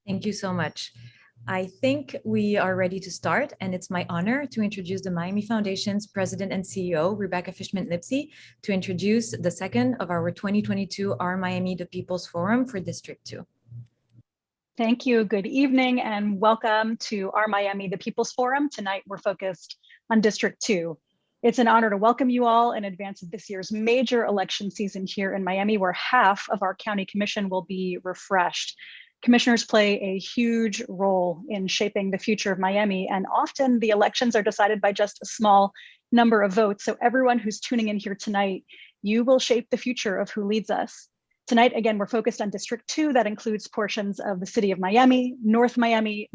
Thank you so much. I think we are ready to start, and it's my honor to introduce the Miami Foundation's President and CEO, Rebecca Fishman-Lipsey, to introduce the second of our 2022 Our Miami the People's Forum for District 2. Thank you. Good evening and welcome to Our Miami the People's Forum. Tonight we're focused on District 2. It's an honor to welcome you all in advance of this year's major election season here in Miami, where half of our county commission will be refreshed. Commissioners play a huge role in shaping the future of Miami, and often the elections are decided by just a small number of votes. So everyone who's tuning in here tonight, you will shape the future of who leads us. Tonight, again, we're focused on District 2. That includes portions of the city of Miami, North Miami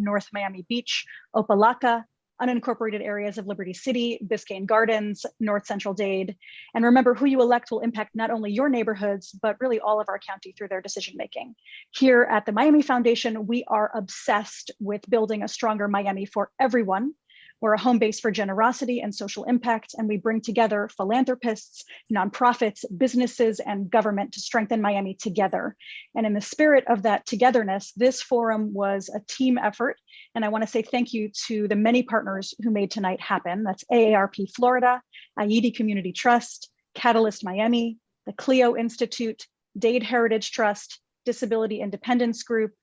Beach, Opa-locka, unincorporated areas of Liberty City, Biscayne Gardens, North Central Dade. And remember, who you elect will impact not only your neighborhoods, but really all of our county through their decision-making. Here at the Miami Foundation, we are obsessed with building a stronger Miami for everyone. We're a home base for generosity and social impact, and we bring together philanthropists, nonprofits, businesses, and government to strengthen Miami together. And in the spirit of that togetherness, this forum was a team effort. And I want to say thank you to the many partners who made tonight happen. That's AARP Florida, Aidi Community Trust, Catalyst Miami, the Clio Institute, Dade Heritage Trust, Disability Independence Group,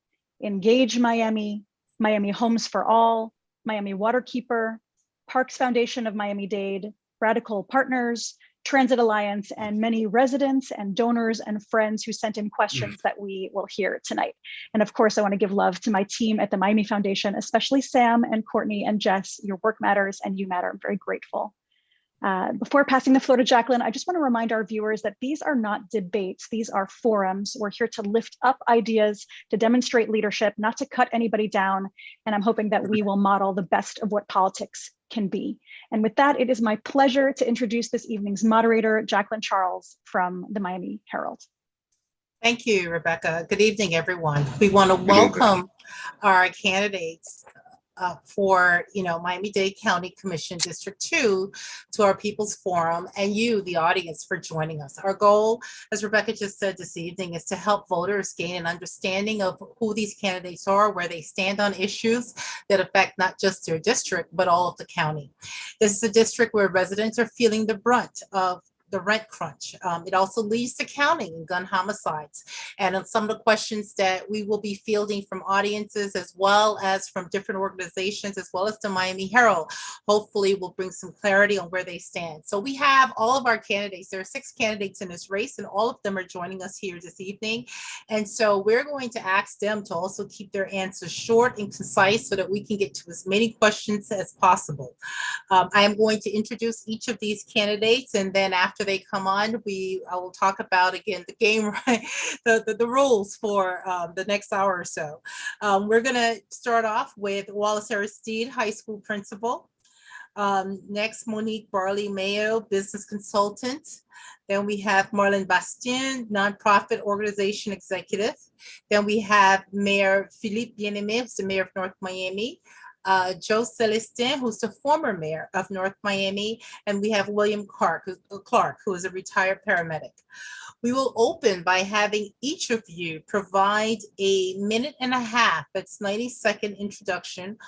Engage Miami, Miami Homes for All, Miami Waterkeeper, Parks Foundation of Miami-Dade, Radical Partners, Transit Alliance, and many residents and donors and friends who sent in questions that we will hear tonight. And of course, I want to give love to my team at the Miami Foundation, especially Sam and Courtney and Jess. Your work matters and you matter. I'm very grateful. Before passing the floor to Jacqueline, I just want to remind our viewers that these are not debates, these are forums. We're here to lift up ideas, to demonstrate leadership, not to cut anybody down. And I'm hoping that we will model the best of what politics can be. And with that, it is my pleasure to introduce this evening's moderator, Jacqueline Charles from the Miami Herald. Thank you, Rebecca. Good evening, everyone. We want to welcome our candidates for Miami-Dade County Commission District 2 to our People's Forum, and you, the audience, for joining us. Our goal, as Rebecca just said this evening, is to help voters gain an understanding of who these candidates are, where they stand on issues that affect not just their district, but all of the county. This is a district where residents are feeling the brunt of the rent crunch. It also leads to counting and gun homicides. And on some of the questions that we will be fielding from audiences, as well as from different organizations, as well as the Miami Herald, hopefully will bring some clarity on where they stand. So we have all of our candidates. There are 6 candidates in this race, and all of them are joining us here this evening. And so we're going to ask them to also keep their answers short and concise so that we can get to as many questions as possible. I am going to introduce each of these candidates, and then after they come on, I will talk about, again, the game, right? The rules for the next hour or so. We're going to start off with Wallace Aristide, high school principal. Next, Monique Barley Mayo, business consultant. Then we have Marlene Bastien, nonprofit organization executive. Then we have Mayor Philippe Bien-Aimé, who's the mayor of North Miami. Joe Celestin, who's the former mayor of North Miami, and we have William Clark, who is a retired paramedic. We will open by having each of you provide a minute and a half, that's 90-second introduction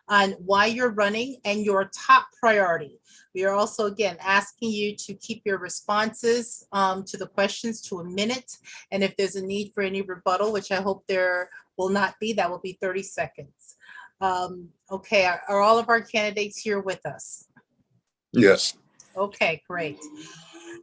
on why you're running and your top priority. We are also, again, asking you to keep your responses to the questions to a minute. And if there's a need for any rebuttal, which I hope there will not be, that will be 30 seconds. Okay, are all of our candidates here with us? Yes. Okay, great.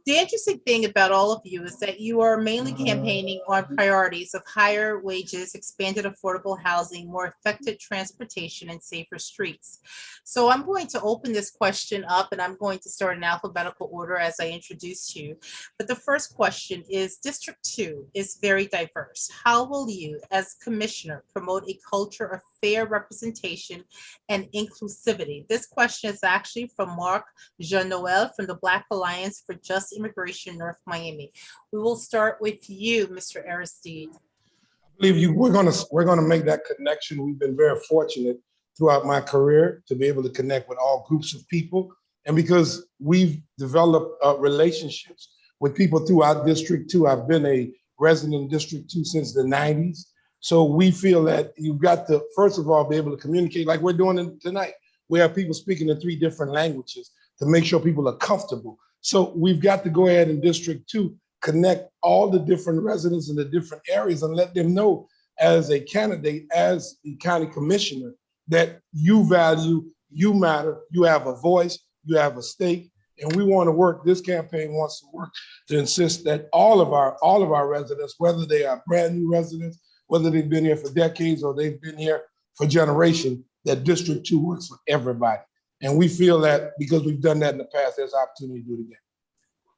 The interesting thing about all of you is that you are mainly campaigning on priorities of higher wages, expanded affordable housing, more effective transportation, and safer streets. So I'm going to open this question up, and I'm going to start in alphabetical order as I introduce you. But the first question is, District 2 is very diverse. How will you, as commissioner, promote a culture of fair representation and inclusivity? This question is actually from Mark Jean-Noel from the Black Alliance for Just Immigration, North Miami. We will start with you, Mr. Aristide. I believe we're gonna make that connection. We've been very fortunate throughout my career to be able to connect with all groups of people. And because we've developed relationships with people throughout District 2, I've been a resident in District 2 since the 90s. So we feel that you've got to, first of all, be able to communicate like we're doing tonight. We have people speaking in 3 different languages to make sure people are comfortable. So we've got to go ahead in District 2, connect all the different residents in the different areas and let them know as a candidate, as the county commissioner, that you value, you matter, you have a voice, you have a stake. And we want to work, this campaign wants to work to insist that all of our residents, whether they are brand new residents, whether they've been here for decades or they've been here for generations, that District 2 works for everybody. And we feel that because we've done that in the past, there's opportunity to do it again.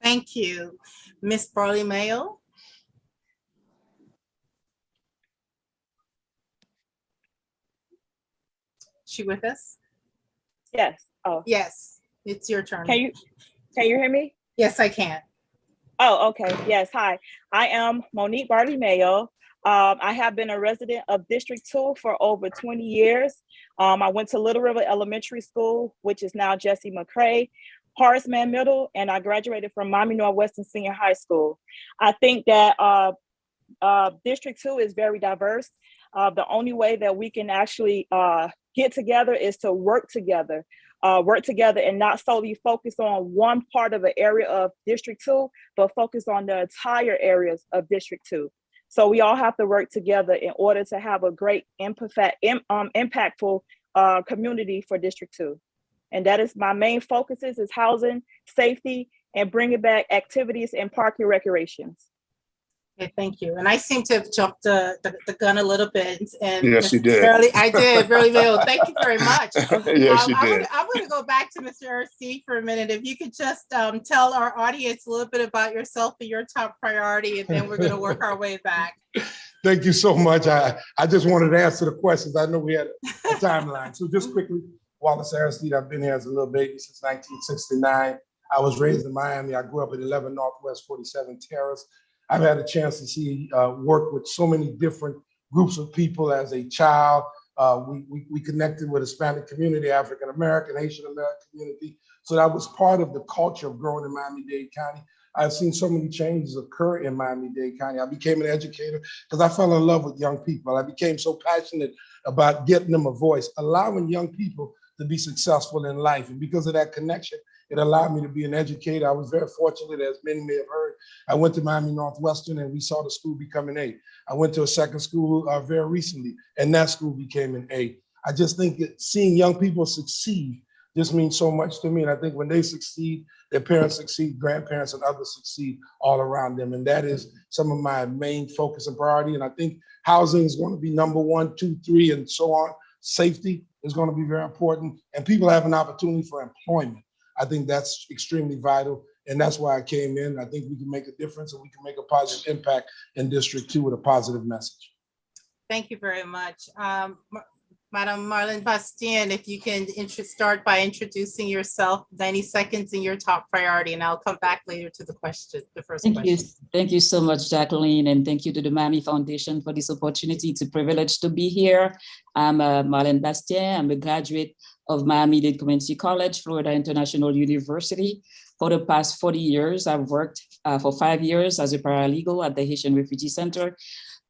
Thank you. Ms. Barley Mayo. She with us? Yes. Oh, Yes, it's your turn. can you hear me? Yes, I can. Oh, okay. Yes. Hi, I am Monique Barley Mayo. I have been a resident of District 2 for over 20 years. I went to Little River Elementary School, which is now Jesse McCrae, Horace Mann Middle, and I graduated from Miami Northwestern Senior High School. I think that District 2 is very diverse. The only way that we can actually get together is to work together and not solely focus on one part of an area of District 2, but focus on the entire areas of District 2. So we all have to work together in order to have a great impactful community for District 2. And that is my main focuses is housing, safety, and bringing back activities and park and recreations. Okay, thank you. And I seem to have jumped the gun a little bit. And Yes, you did. I did, Barley Mayo. Thank you very much. Yes, you did. I'm going to go back to Mr. RC for a minute. If you could just tell our audience a little bit about yourself and your top priority, and then we're going to work our way back. Thank you so much. I just wanted to answer the questions. I know we had a timeline. So just quickly, Wallace Aristide, I've been here as a little baby since 1969. I was raised in Miami. I grew up at 11 Northwest 47 Terrace. I've had a chance to see work with so many different groups of people as a child. We connected with Hispanic community, African American, Haitian American community. So that was part of the culture of growing in Miami-Dade County. I've seen so many changes occur in Miami-Dade County. I became an educator because I fell in love with young people. I became so passionate about getting them a voice, allowing young people to be successful in life. And because of that connection, it allowed me to be an educator. I was very fortunate, as many may have heard. I went to Miami Northwestern and we saw the school become an A. I went to a second school very recently and that school became an A. I just think that seeing young people succeed just means so much to me. And I think when they succeed, their parents succeed, grandparents and others succeed all around them. And that is some of my main focus and priority. And I think housing is going to be number 1, 2, 3, and so on. Safety is going to be very important. And people have an opportunity for employment. I think that's extremely vital. And that's why I came in. I think we can make a difference and we can make a positive impact in District 2 with a positive message. Thank you very much. Madam Marlene Bastien, if you can start by introducing yourself, 90 seconds and your top priority, and I'll come back later to the question, the first question. Thank you so much, Jacqueline, and thank you to the Miami Foundation for this opportunity. It's a privilege to be here. I'm Marlene Bastien. I'm a graduate of Miami-Dade Community College, Florida International University. For the past 40 years, I've worked for 5 years as a paralegal at the Haitian Refugee Center,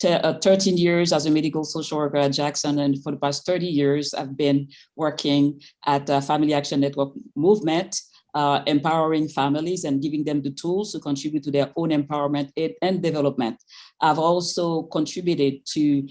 13 years as a medical social worker at Jackson, and for the past 30 years, I've been working at Family Action Network Movement, empowering families and giving them the tools to contribute to their own empowerment and development. I've also contributed to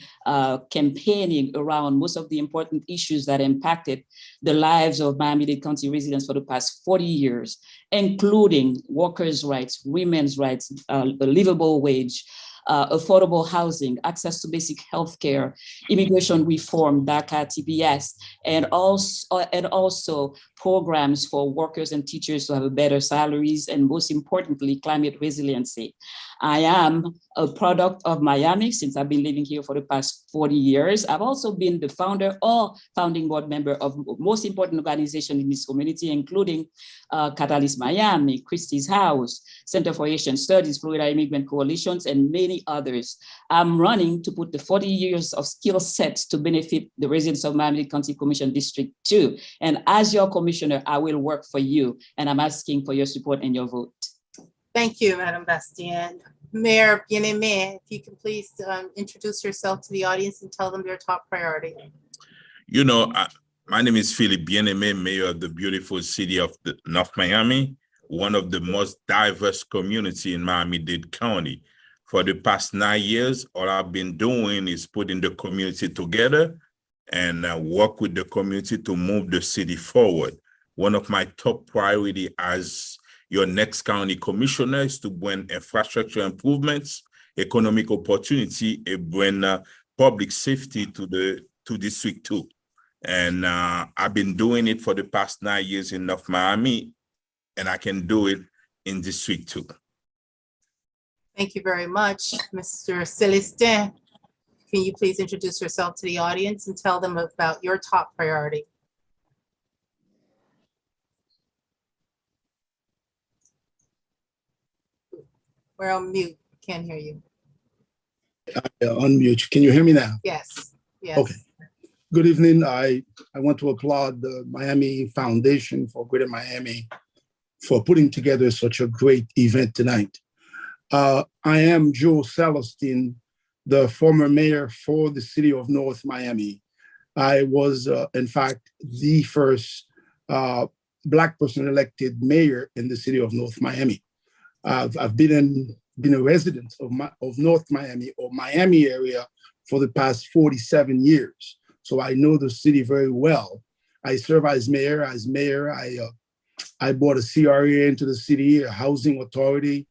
campaigning around most of the important issues that impacted the lives of Miami-Dade County residents for the past 40 years, including workers' rights, women's rights, a livable wage, affordable housing, access to basic healthcare, immigration reform, DACA, TPS, and also programs for workers and teachers to have better salaries, and most importantly, climate resiliency. I am a product of Miami since I've been living here for the past 40 years. I've also been the founder or founding board member of most important organizations in this community, including Catalyst Miami, Christie's House, Center for Asian Studies, Florida Immigrant Coalitions, and many others. I'm running to put the 40 years of skill sets to benefit the residents of Miami-Dade County Commission District 2. And as your commissioner, I will work for you, and I'm asking for your support and your vote. Thank you, Madam Bastien. Mayor Bien-Aimé, if you can please introduce yourself to the audience and tell them your top priority. You know, my name is Philip Bien-Aimé, mayor of the beautiful city of North Miami, one of the most diverse community in Miami-Dade County. For the past 9 years, all I've been doing is putting the community together and work with the community to move the city forward. One of my top priority as your next county commissioner is to bring infrastructure improvements, economic opportunity, and bring public safety to District 2. And I've been doing it for the past 9 years in North Miami, and I can do it in District 2. Thank you very much. Mr. Celestin, can you please introduce yourself to the audience and tell them about your top priority? We're on mute. Can't hear you. Unmute. Can you hear me now? Yes. Yes. Okay. Good evening. I want to applaud the Miami Foundation for Greater Miami for putting together such a great event tonight. I am Joe Celestin, the former mayor for the city of North Miami. I was, in fact, the first Black person elected mayor in the city of North Miami. I've been a resident of North Miami or Miami area for the past 47 years. So I know the city very well. I serve as mayor. I brought a CRA into the city, a housing authority.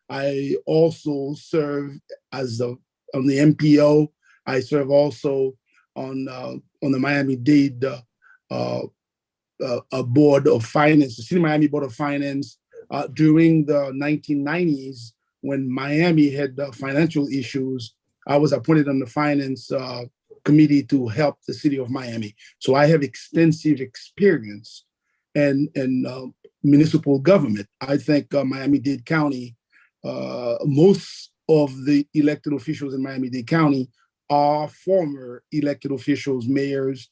I also serve as on the MPO. I serve also on the Miami-Dade Board of Finance, the City of Miami Board of Finance. During the 1990s, when Miami had financial issues, I was appointed on the finance committee to help the city of Miami. So I have extensive experience in municipal government. I think Miami-Dade County, most of the elected officials in Miami-Dade County are former elected officials, mayors,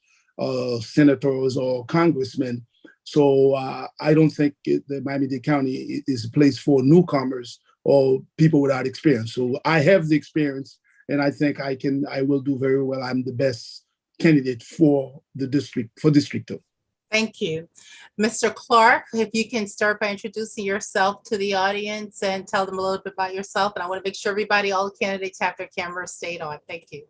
senators, or congressmen. So I don't think the Miami-Dade County is a place for newcomers or people without experience. So I have the experience, and I think I will do very well. I'm the best candidate for the district, for District 2. Thank you. Mr. Clark, if you can start by introducing yourself to the audience and tell them a little bit about yourself. And I want to make sure everybody, all the candidates have their cameras stayed on. Thank you.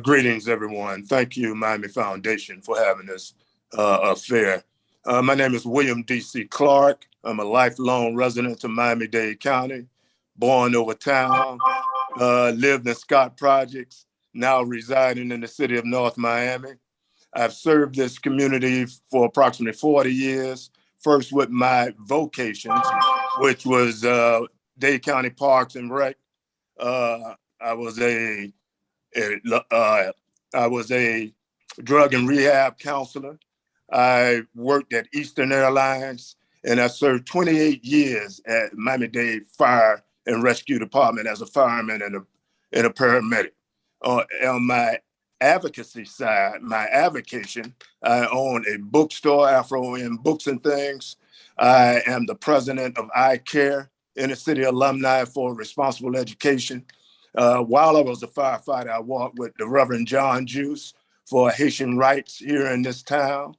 Greetings, everyone. Thank you, Miami Foundation, for having this affair. My name is William D.C. Clark. I'm a lifelong resident of Miami-Dade County, born over town, lived in Scott Projects, now residing in the city of North Miami. I've served this community for approximately 40 years, first with my vocations, which was Dade County Parks and Rec. I was a drug and rehab counselor. I worked at Eastern Airlines, and I served 28 years at Miami-Dade Fire and Rescue Department as a fireman and a paramedic. On my advocacy side, my avocation, I own a bookstore, Afro in Books and Things. I am the president of iCare, Inner City Alumni for Responsible Education. While I was a firefighter, I worked with the Reverend John Juice for Haitian rights here in this town.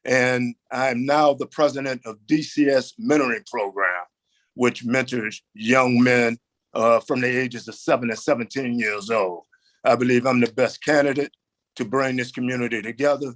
And I'm now the president of DCS Mentoring Program, which mentors young men from the ages of 7 and 17 years old. I believe I'm the best candidate to bring this community together.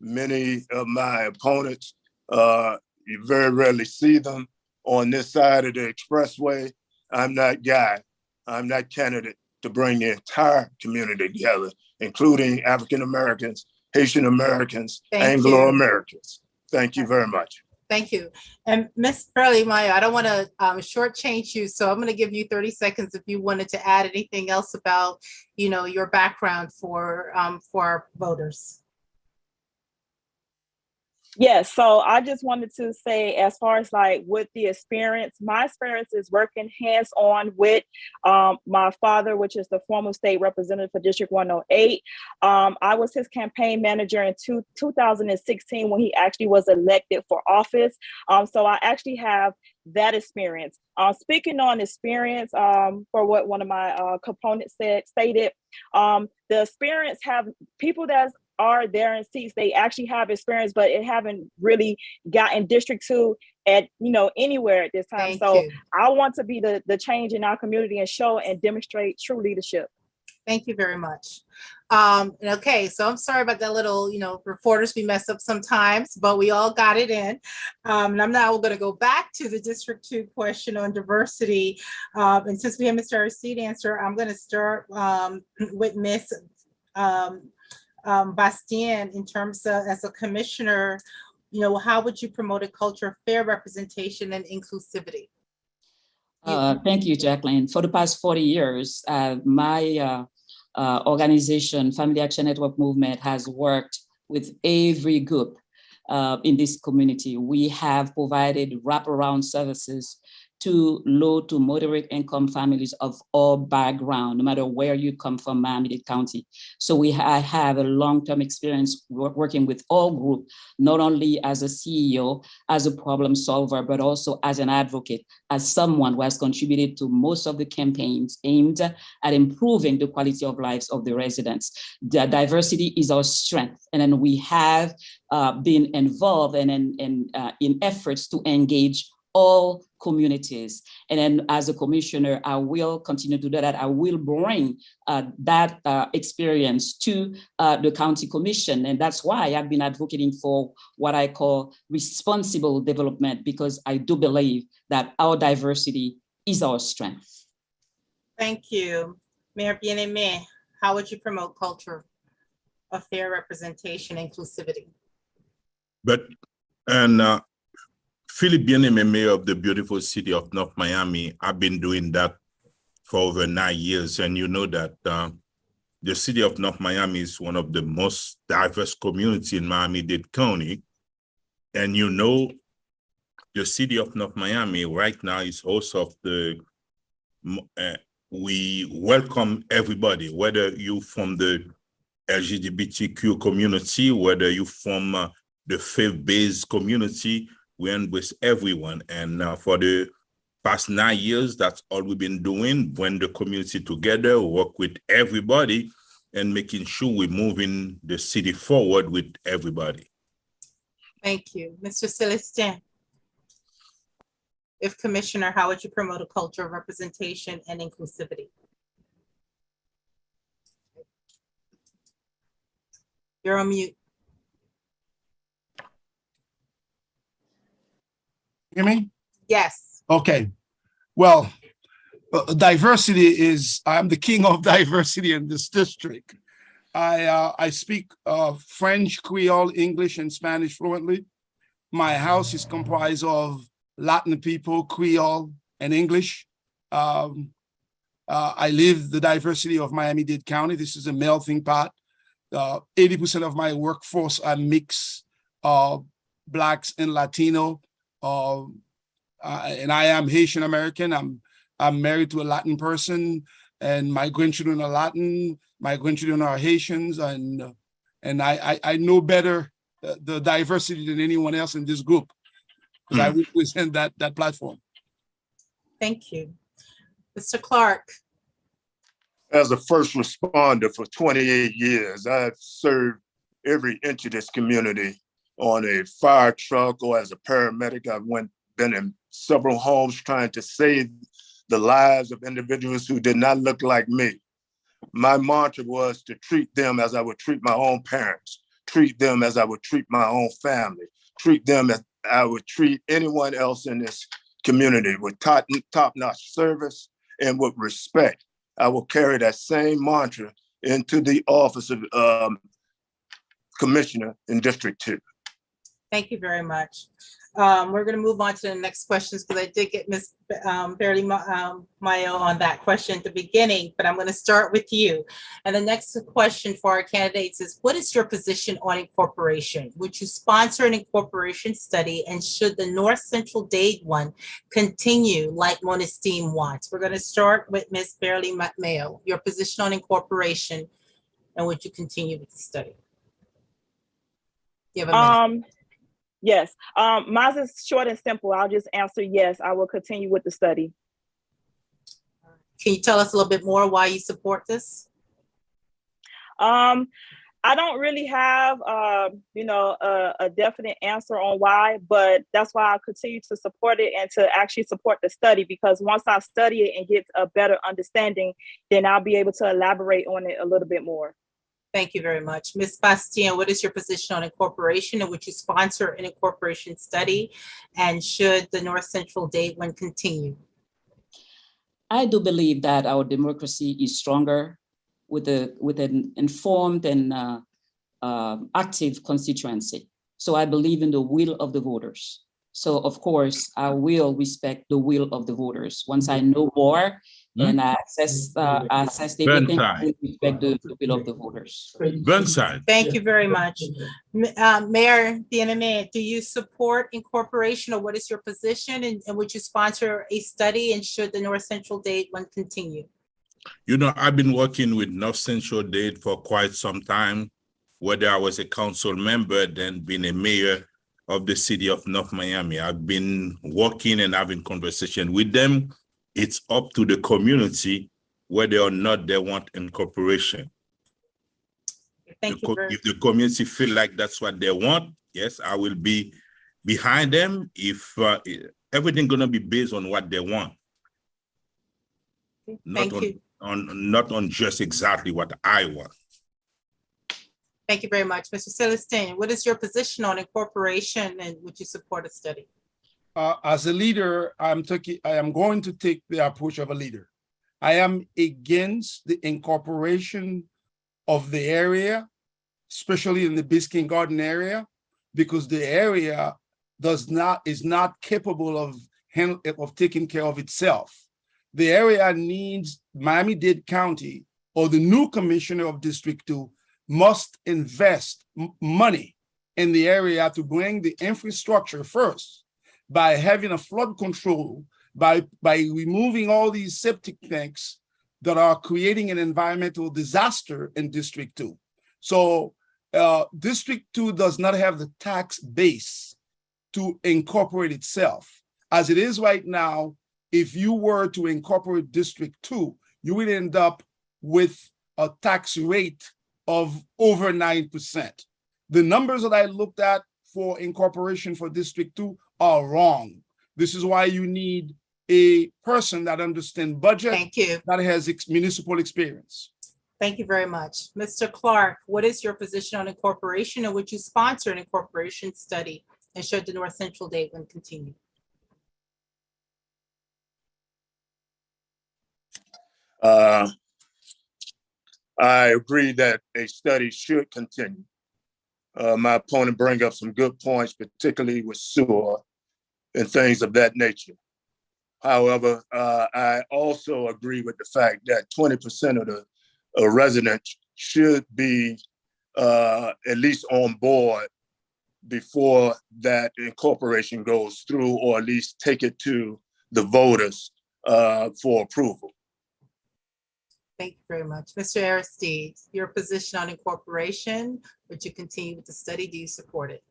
Many of my opponents, you very rarely see them on this side of the expressway. I'm that guy. I'm that candidate to bring the entire community together, including African Americans, Haitian Americans, Anglo-Americans. Thank you very much. Thank you. And Ms. Pearlie Maya, I don't want to shortchange you, so I'm going to give you 30 seconds if you wanted to add anything else about, your background for our voters. Yes, so I just wanted to say, as far as like with the experience, my experience is working hands-on with my father, which is the former state representative for District 108. I was his campaign manager in 2016 when he actually was elected for office. So I actually have that experience. Speaking on experience, for what one of my components stated, the experience have people that are there in seats, they actually have experience, but it haven't really gotten District 2 at anywhere at this time. So I want to be the change in our community and show and demonstrate true leadership. Thank you very much. Okay, so I'm sorry about that little, reporters, we mess up sometimes, but we all got it in. And I'm now going to go back to the District 2 question on diversity. And since we have Mr. Aristide answer, I'm going to start with Ms. Bastien, in terms of, as a commissioner, how would you promote a culture of fair representation and inclusivity? Thank you, Jacqueline. For the past 40 years, my organization, Family Action Network Movement, has worked with every group in this community. We have provided wraparound services to low to moderate income families of all background, no matter where you come from, Miami-Dade County. So I have a long-term experience working with all groups, not only as a CEO, as a problem solver, but also as an advocate, as someone who has contributed to most of the campaigns aimed at improving the quality of lives of the residents. The diversity is our strength, and then we have been involved in efforts to engage all communities. And then as a commissioner, I will continue to do that. I will bring that experience to the county commission. And that's why I've been advocating for what I call responsible development, because I do believe that our diversity is our strength. Thank you. Mayor Bien-Aimé, how would you promote culture of fair representation, inclusivity? Philip Bien-Aimé, mayor of the beautiful city of North Miami, I've been doing that for over 9 years. And you know that the city of North Miami is one of the most diverse communities in Miami-Dade County. And you know, the city of North Miami right now is host of we welcome everybody, whether you from the LGBTQ community, whether you from the faith-based community, we embrace everyone. And for the past 9 years, that's all we've been doing, bring the community together, work with everybody, and making sure we're moving the city forward with everybody. Thank you. Mr. Celestin, if commissioner, how would you promote a culture of representation and inclusivity? You're on mute. Hear me? Yes. Okay. Well, diversity is, I'm the king of diversity in this district. I speak French, Creole, English, and Spanish fluently. My house is comprised of Latin people, Creole, and English. I live the diversity of Miami-Dade County. This is a melting pot. 80% of my workforce are mixed, Blacks and Latino. And I am Haitian American. I'm married to a Latin person, and my grandchildren are Latin. My grandchildren are Haitians, and I know better the diversity than anyone else in this group, because I represent that platform. Thank you. Mr. Clark. As a first responder for 28 years, I've served every inch of this community on a fire truck or as a paramedic. I've been in several homes trying to save the lives of individuals who did not look like me. My mantra was to treat them as I would treat my own parents, treat them as I would treat my own family, treat them as I would treat anyone else in this community, with top-notch service and with respect. I will carry that same mantra into the office of Commissioner in District 2. Thank you very much. We're going to move on to the next questions because I did get Ms. Barely Mayo on that question at the beginning, but I'm going to start with you. And the next question for our candidates is, what is your position on incorporation? Would you sponsor an incorporation study, and should the North Central Dade one continue like Monesteem wants? We're going to start with Ms. Barely Mayo. Your position on incorporation, and would you continue with the study? You have a minute. Yes, mine is short and simple. I'll just answer yes, I will continue with the study. Can you tell us a little bit more why you support this? I don't really have, a definite answer on why, but that's why I continue to support it and to actually support the study, because once I study it and get a better understanding, then I'll be able to elaborate on it a little bit more. Thank you very much. Ms. Bastien, what is your position on incorporation, and would you sponsor an incorporation study? And should the North Central Dade one continue? I do believe that our democracy is stronger with an informed and active constituency. So I believe in the will of the voters. So of course, I will respect the will of the voters. Once I know more and I assess everything, I will respect the will of the voters. Burnside. Thank you very much. Mayor Bien-Aimé, do you support incorporation, or what is your position? And would you sponsor a study, and should the North Central Dade one continue? You know, I've been working with North Central Dade for quite some time, whether I was a council member, then being a mayor of the city of North Miami. I've been working and having conversation with them. It's up to the community whether or not they want incorporation. Thank you. If the community feel like that's what they want, yes, I will be behind them. If everything gonna be based on what they want, not on just exactly what I want. Thank you very much. Mr. Celestine, what is your position on incorporation, and would you support a study? As a leader, I am going to take the approach of a leader. I am against the incorporation of the area, especially in the Biscayne Garden area, because the area is not capable of taking care of itself. The area needs Miami-Dade County, or the new commissioner of District 2 must invest money in the area to bring the infrastructure first, by having a flood control, by removing all these septic tanks that are creating an environmental disaster in District 2. So District 2 does not have the tax base to incorporate itself. As it is right now, if you were to incorporate District 2, you would end up with a tax rate of over 9%. The numbers that I looked at for incorporation for District 2 are wrong. This is why you need a person that understands budget. Thank you. That has municipal experience. Thank you very much. Mr. Clark, what is your position on incorporation, and would you sponsor an incorporation study, and should the North Central Dade one continue? I agree that a study should continue. My opponent bring up some good points, particularly with sewer and things of that nature. However, I also agree with the fact that 20% of the residents should be at least on board before that incorporation goes through, or at least take it to the voters for approval. Thank you very much. Mr. Aristide, your position on incorporation, would you continue with the study? Do you support it?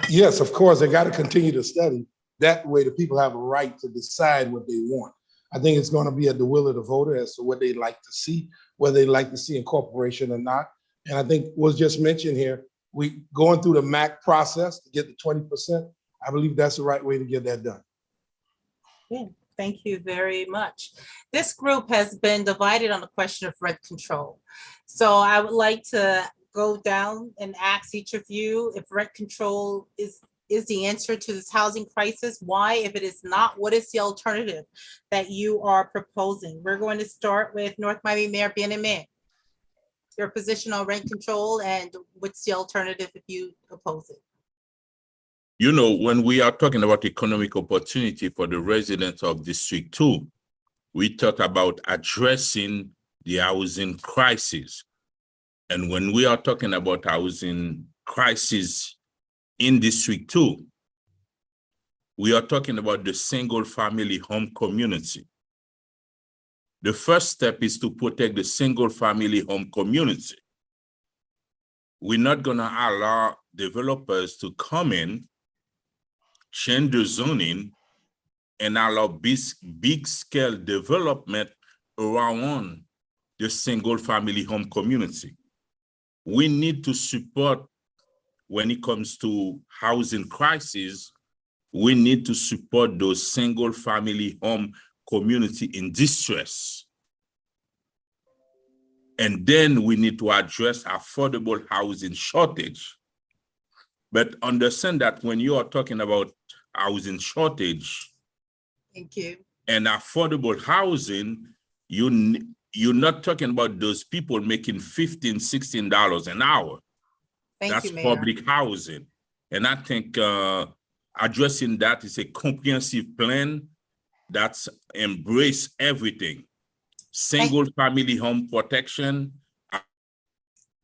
Yes, of course, they got to continue to study. That way the people have a right to decide what they want. I think it's going to be at the will of the voter as to what they like to see, whether they like to see incorporation or not. And I think what's just mentioned here, we going through the MAC process to get the 20%. I believe that's the right way to get that done. Yeah. Thank you very much. This group has been divided on the question of rent control. So I would like to go down and ask each of you if rent control is the answer to this housing crisis. Why? If it is not, what is the alternative that you are proposing? We're going to start with North Miami Mayor Bien-Aimé. Your position on rent control, and what's the alternative if you oppose it? You know, when we are talking about economic opportunity for the residents of District 2, we talk about addressing the housing crisis. And when we are talking about housing crisis in District 2, we are talking about the single family home community. The first step is to protect the single family home community. We're not gonna allow developers to come in, change the zoning, and allow big scale development around the single family home community. We need to support, when it comes to housing crisis, we need to support those single family home community in distress. And then we need to address affordable housing shortage. But understand that when you are talking about housing shortage, Thank you. and affordable housing, you're not talking about those people making $15, $16 an hour. Thank you, That's Mayor. public housing. And I think addressing that is a comprehensive plan that's embrace everything. Single family home protection.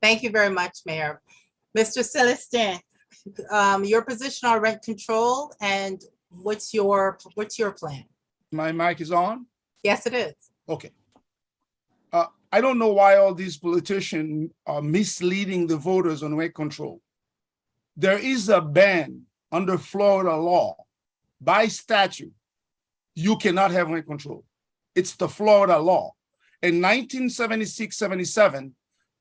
Thank you very much, Mayor. Mr. Celestin, your position on rent control and what's your plan? My mic is on? Yes, it is. Okay. I don't know why all these politicians are misleading the voters on rent control. There is a ban under Florida law by statute. You cannot have rent control. It's the Florida law. In 1976-77,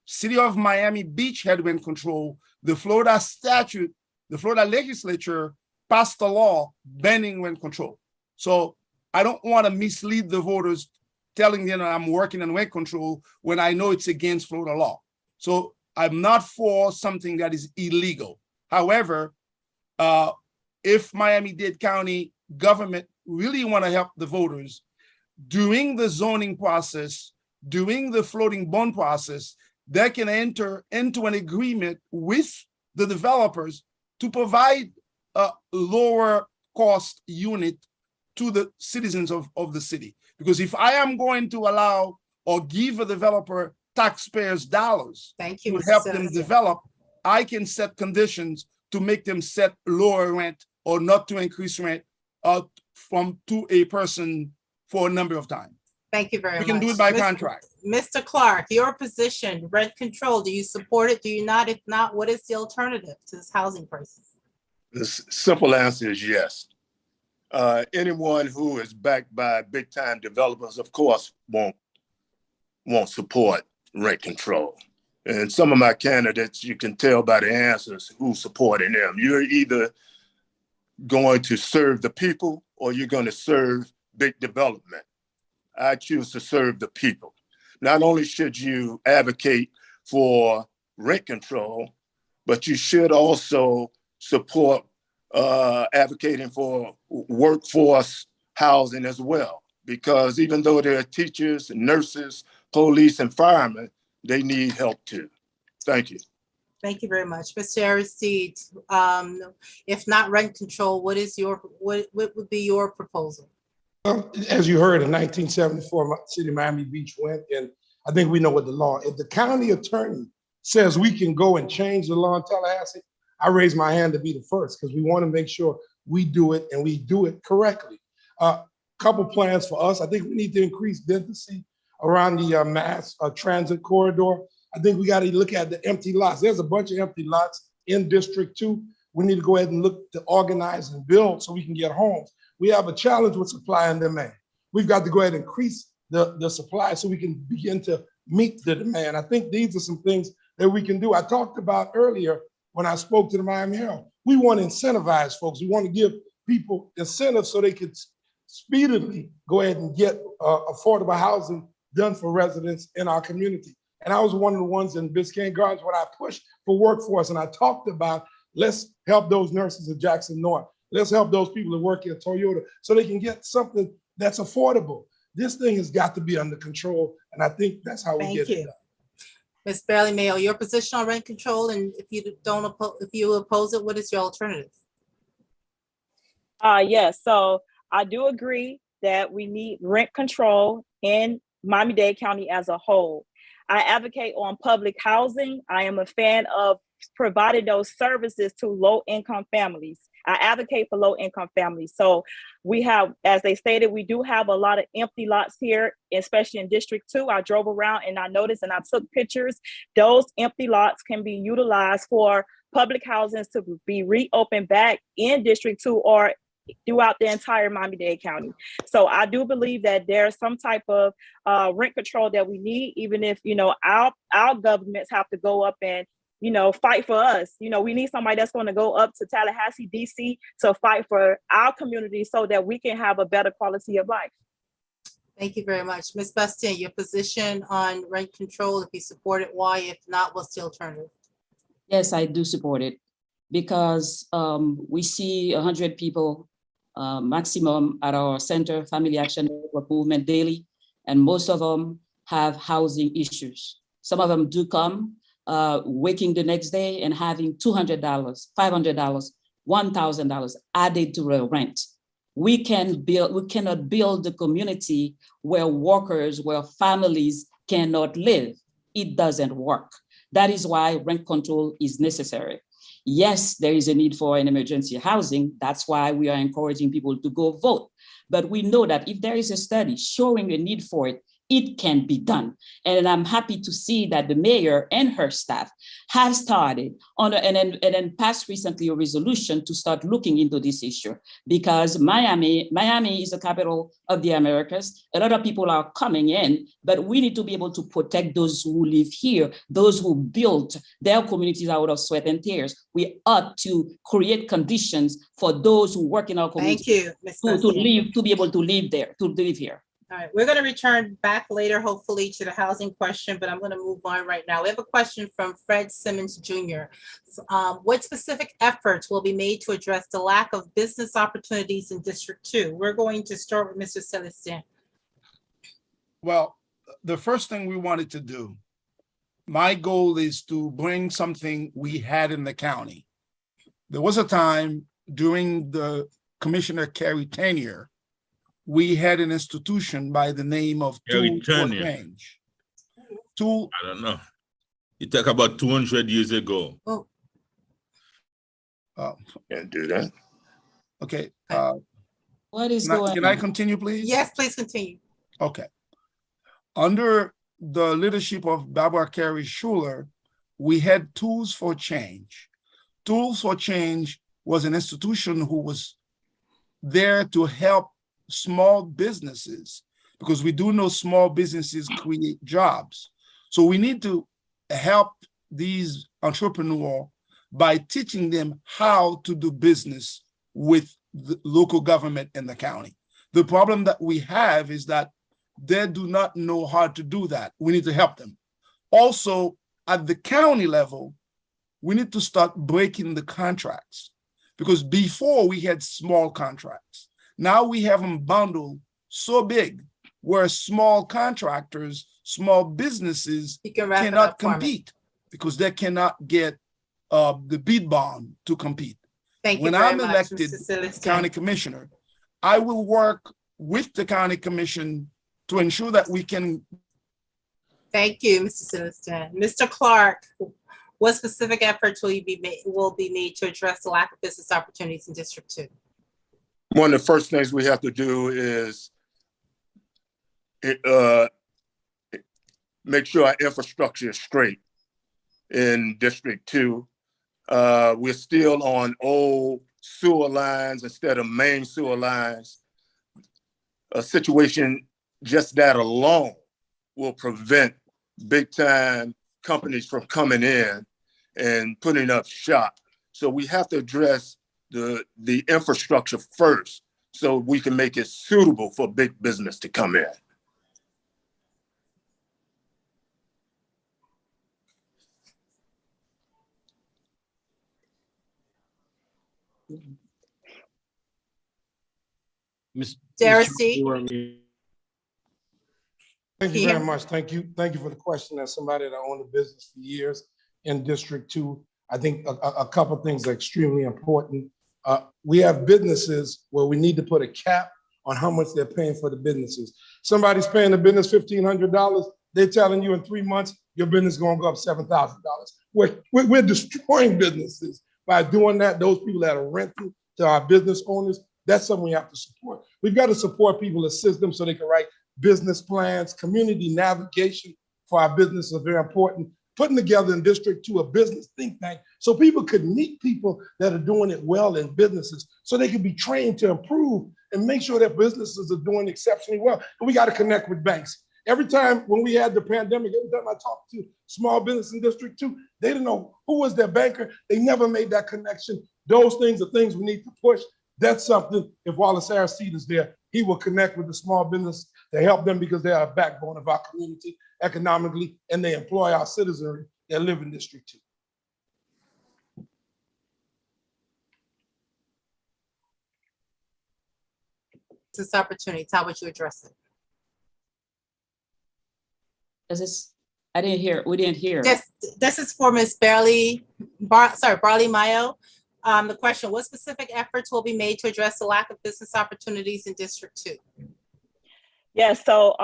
City of Miami Beach had rent control. The Florida statute, the Florida legislature passed a law banning rent control. So I don't want to mislead the voters telling them I'm working on rent control when I know it's against Florida law. So I'm not for something that is illegal. However, if Miami-Dade County government really want to help the voters, during the zoning process, during the floating bond process, they can enter into an agreement with the developers to provide a lower cost unit to the citizens of the city. Because if I am going to allow or give a developer taxpayers' dollars Thank you, to Mr. help them Celestin. develop, I can set conditions to make them set lower rent or not to increase rent from to a person for a number of time. Thank you very much. We can do it by contract. Mr. Clark, your position, rent control, do you support it? Do you not? If not, what is the alternative to this housing crisis? The simple answer is yes. Anyone who is backed by big time developers, of course, won't support rent control. And some of my candidates, you can tell by the answers who's supporting them. You're either going to serve the people or you're going to serve big development. I choose to serve the people. Not only should you advocate for rent control, but you should also support advocating for workforce housing as well. Because even though there are teachers, nurses, police, and firemen, they need help too. Thank you. Thank you very much. Mr. Aristide, if not rent control, what would be your proposal? As you heard, in 1974, City of Miami Beach went, and I think we know what the law, if the county attorney says we can go and change the law in Tallahassee, I raise my hand to be the first because we want to make sure we do it and we do it correctly. Couple plans for us. I think we need to increase density around the mass transit corridor. I think we got to look at the empty lots. There's a bunch of empty lots in District 2. We need to go ahead and look to organize and build so we can get homes. We have a challenge with supply and demand. We've got to go ahead and increase the supply so we can begin to meet the demand. I think these are some things that we can do. I talked about earlier when I spoke to the Miami Herald. We want to incentivize folks. We want to give people incentives so they could speedily go ahead and get affordable housing done for residents in our community. And I was one of the ones in Biscayne Gardens when I pushed for workforce, and I talked about let's help those nurses at Jackson North. Let's help those people that work at Toyota so they can get something that's affordable. This thing has got to be under control, and I think that's how we get it done. Ms. Barely Mayo, your position on rent control, and if you oppose it, what is your alternative? Yes, so I do agree that we need rent control in Miami-Dade County as a whole. I advocate on public housing. I am a fan of providing those services to low-income families. I advocate for low-income families. So we have, as they stated, we do have a lot of empty lots here, especially in District 2. I drove around and I noticed and I took pictures. Those empty lots can be utilized for public housing to be reopened back in District 2 or throughout the entire Miami-Dade County. So I do believe that there's some type of rent control that we need, even if, you know, our governments have to go up and, you know, fight for us. You know, we need somebody that's going to go up to Tallahassee, DC to fight for our community so that we can have a better quality of life. Thank you very much. Ms. Bastien, your position on rent control, if you support it, why? If not, what's the alternative? Yes, I do support it because we see 100 people maximum at our center, Family Action Network Movement daily, and most of them have housing issues. Some of them do come waking the next day and having $200, $500, $1,000 added to their rent. We cannot build the community where workers, where families cannot live. It doesn't work. That is why rent control is necessary. Yes, there is a need for an emergency housing. That's why we are encouraging people to go vote. But we know that if there is a study showing a need for it, it can be done. And I'm happy to see that the mayor and her staff have started on and then passed recently a resolution to start looking into this issue, because Miami is the capital of the Americas. A lot of people are coming in, but we need to be able to protect those who live here, those who built their communities out of sweat and tears. We ought to create conditions for those who work in our community. Thank you, Ms. to be able to live there, to live here. All right, we're going to return back later, hopefully, to the housing question, but I'm going to move on right now. We have a question from Fred Simmons Jr. What specific efforts will be made to address the lack of business opportunities in District 2? We're going to start with Mr. Celestin. Well, the first thing we wanted to do, my goal is to bring something we had in the county. There was a time during the Commissioner Kerry tenure, we had an institution by the name of Tools for Change. I don't know. You talk about 200 years ago. Oh. Can't do that. Okay. What is going on? Can I continue, please? Yes, please continue. Okay. Under the leadership of Barbara Carey Schuler, we had Tools for Change. Tools for Change was an institution who was there to help small businesses, because we do know small businesses create jobs. So we need to help these entrepreneurs by teaching them how to do business with the local government in the county. The problem that we have is that they do not know how to do that. We need to help them. Also, at the county level, we need to start breaking the contracts, because before we had small contracts. Now we have them bundled so big where small contractors, small businesses cannot compete because they cannot get the bid bond to compete. Thank you when very I'm much, elected county commissioner, I will work with the county commission to ensure that we can. Thank you, Mr. Celestin. Mr. Clark, what specific efforts will be made to address the lack of business opportunities in District 2? One of the first things we have to do is make sure our infrastructure is straight in District 2. We're still on old sewer lines instead of main sewer lines. A situation just that alone will prevent big time companies from coming in and putting up shop. So we have to address the infrastructure first so we can make it suitable for big business to come in. Darcy. Thank you very much. Thank you for the question. As somebody that owned a business for years in District 2, I think a couple of things are extremely important. We have businesses where we need to put a cap on how much they're paying for the businesses. Somebody's paying the business $1,500. They're telling you in 3 months, your business is going to go up $7,000. We're destroying businesses by doing that. Those people that are renting to our business owners, that's something we have to support. We've got to support people, assist them so they can write business plans. Community navigation for our business is very important. Putting together in District 2 a business think tank so people could meet people that are doing it well in businesses so they can be trained to improve and make sure that businesses are doing exceptionally well. And we got to connect with banks. Every time when we had the pandemic, every time I talked to small business in District 2, they didn't know who was their banker. They never made that connection. Those things are things we need to push. That's something, if Wallace Aristide is there, he will connect with the small business to help them because they are a backbone of our community economically, and they employ our citizenry that live in District 2. This opportunity, how would you address it? I didn't hear. We didn't hear. This is for Ms. Barley Mayo. The question: what specific efforts will be made to address the lack of business opportunities in District 2? Yes. So,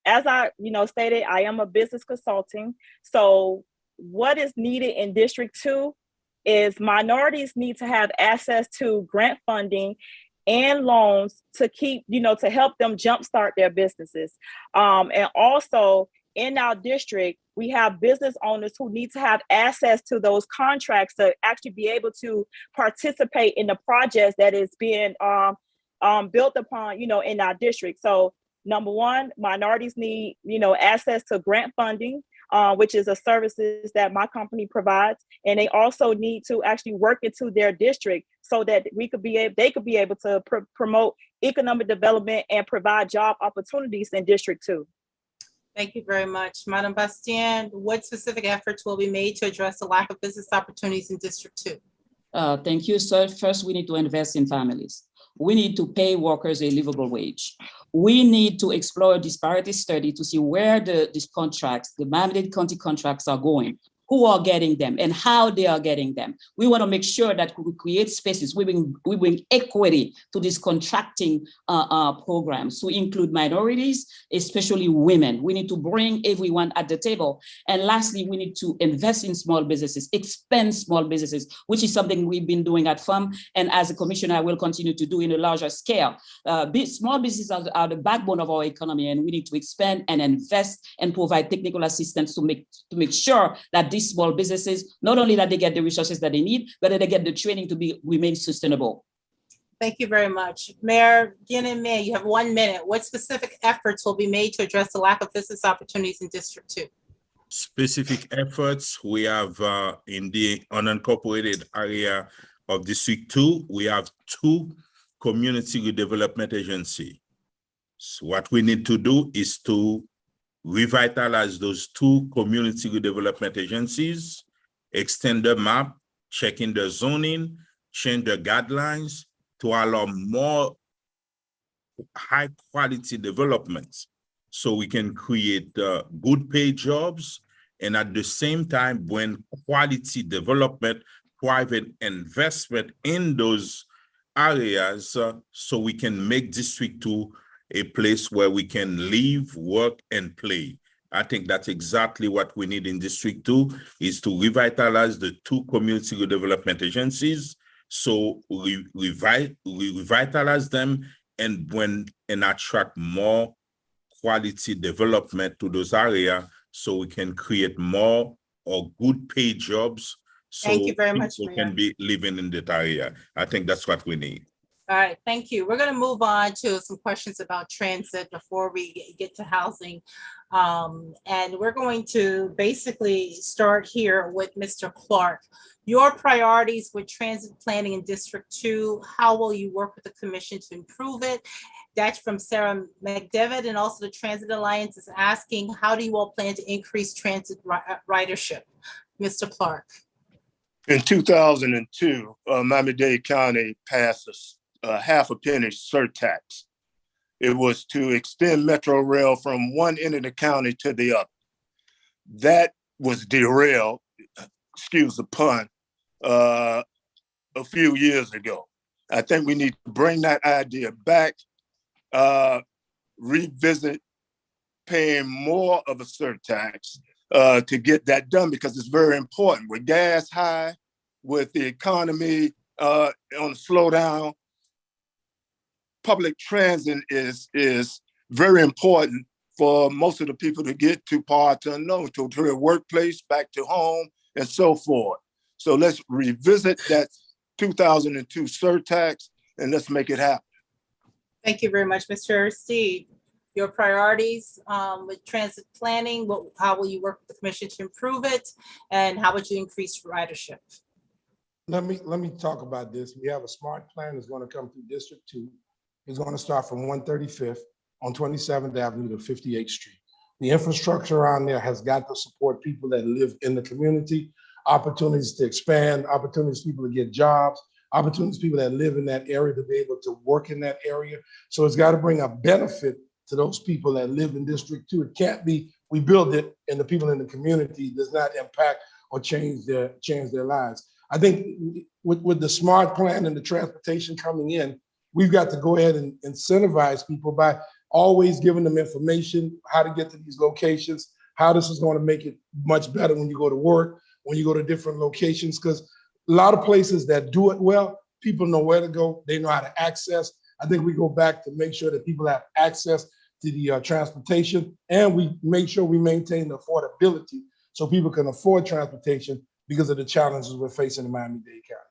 as I stated, I am a business consulting. So, what is needed in District 2 is minorities need to have access to grant funding and loans to keep, to help them jumpstart their businesses. And also in our district, we have business owners who need to have access to those contracts to actually be able to participate in the projects that is being built upon, in our district. So number one, minorities need, access to grant funding, which is a services that my company provides. And they also need to actually work into their district so that they could be able to promote economic development and provide job opportunities in District 2. Thank you very much. Madam Bastien, what specific efforts will be made to address the lack of business opportunities in District 2? Thank you, sir. First, we need to invest in families. We need to pay workers a livable wage. We need to explore a disparity study to see where these contracts, the Miami-Dade County contracts are going, who are getting them and how they are getting them. We want to make sure that we create spaces, we bring equity to these contracting programs to include minorities, especially women. We need to bring everyone at the table. And lastly, we need to invest in small businesses, expand small businesses, which is something we've been doing at FUM. And as a commissioner, I will continue to do in a larger scale. Small businesses are the backbone of our economy, and we need to expand and invest and provide technical assistance to make sure that these small businesses, not only that they get the resources that they need, but that they get the training to remain sustainable. Thank you very much. Mayor Bien-Aimé, you have 1 minute. What specific efforts will be made to address the lack of business opportunities in District 2? Specific efforts, we have in the unincorporated area of District 2, we have 2 community redevelopment agencies. So what we need to do is to revitalize those 2 community redevelopment agencies, extend the map, check in the zoning, change the guidelines to allow more high quality developments so we can create good paid jobs and at the same time when quality development, private investment in those areas so we can make District 2 a place where we can live, work, and play. I think that's exactly what we need in District 2 is to revitalize the 2 community redevelopment agencies. So we revitalize them and attract more quality development to those areas so we can create more or good paid jobs. So thank you very much, people can be living in that area. I think that's what we need. All right, thank you. We're going to move on to some questions about transit before we get to housing. And we're going to basically start here with Mr. Clark. Your priorities with transit planning in District 2, how will you work with the commission to improve it? That's from Sarah McDevitt, and also the Transit Alliance is asking, how do you all plan to increase transit ridership? Mr. Clark. In 2002, Miami-Dade County passed a half a penny surtax. It was to extend Metro Rail from one end of the county to the other. That was derailed, excuse the pun, a few years ago. I think we need to bring that idea back, revisit paying more of a surtax to get that done, because it's very important. With gas high, with the economy on a slowdown, public transit is very important for most of the people to get to part unknown, to their workplace, back to home, and so forth. So let's revisit that 2002 surtax and let's make it happen. Thank you very much, Mr. Steve. Your priorities with transit planning, how will you work with the commission to improve it? And how would you increase ridership? Let me talk about this. We have a smart plan that's going to come through District 2. It's going to start from 135th on 27th Avenue to 58th Street. The infrastructure around there has got to support people that live in the community, opportunities to expand, opportunities for people to get jobs, opportunities for people that live in that area to be able to work in that area. So it's got to bring a benefit to those people that live in District 2. It can't be we build it and the people in the community does not impact or change their lives. I think with the smart plan and the transportation coming in, we've got to go ahead and incentivize people by always giving them information, how to get to these locations, how this is going to make it much better when you go to work, when you go to different locations, because a lot of places that do it well, people know where to go, they know how to access. I think we go back to make sure that people have access to the transportation, and we make sure we maintain the affordability so people can afford transportation because of the challenges we're facing in Miami-Dade County.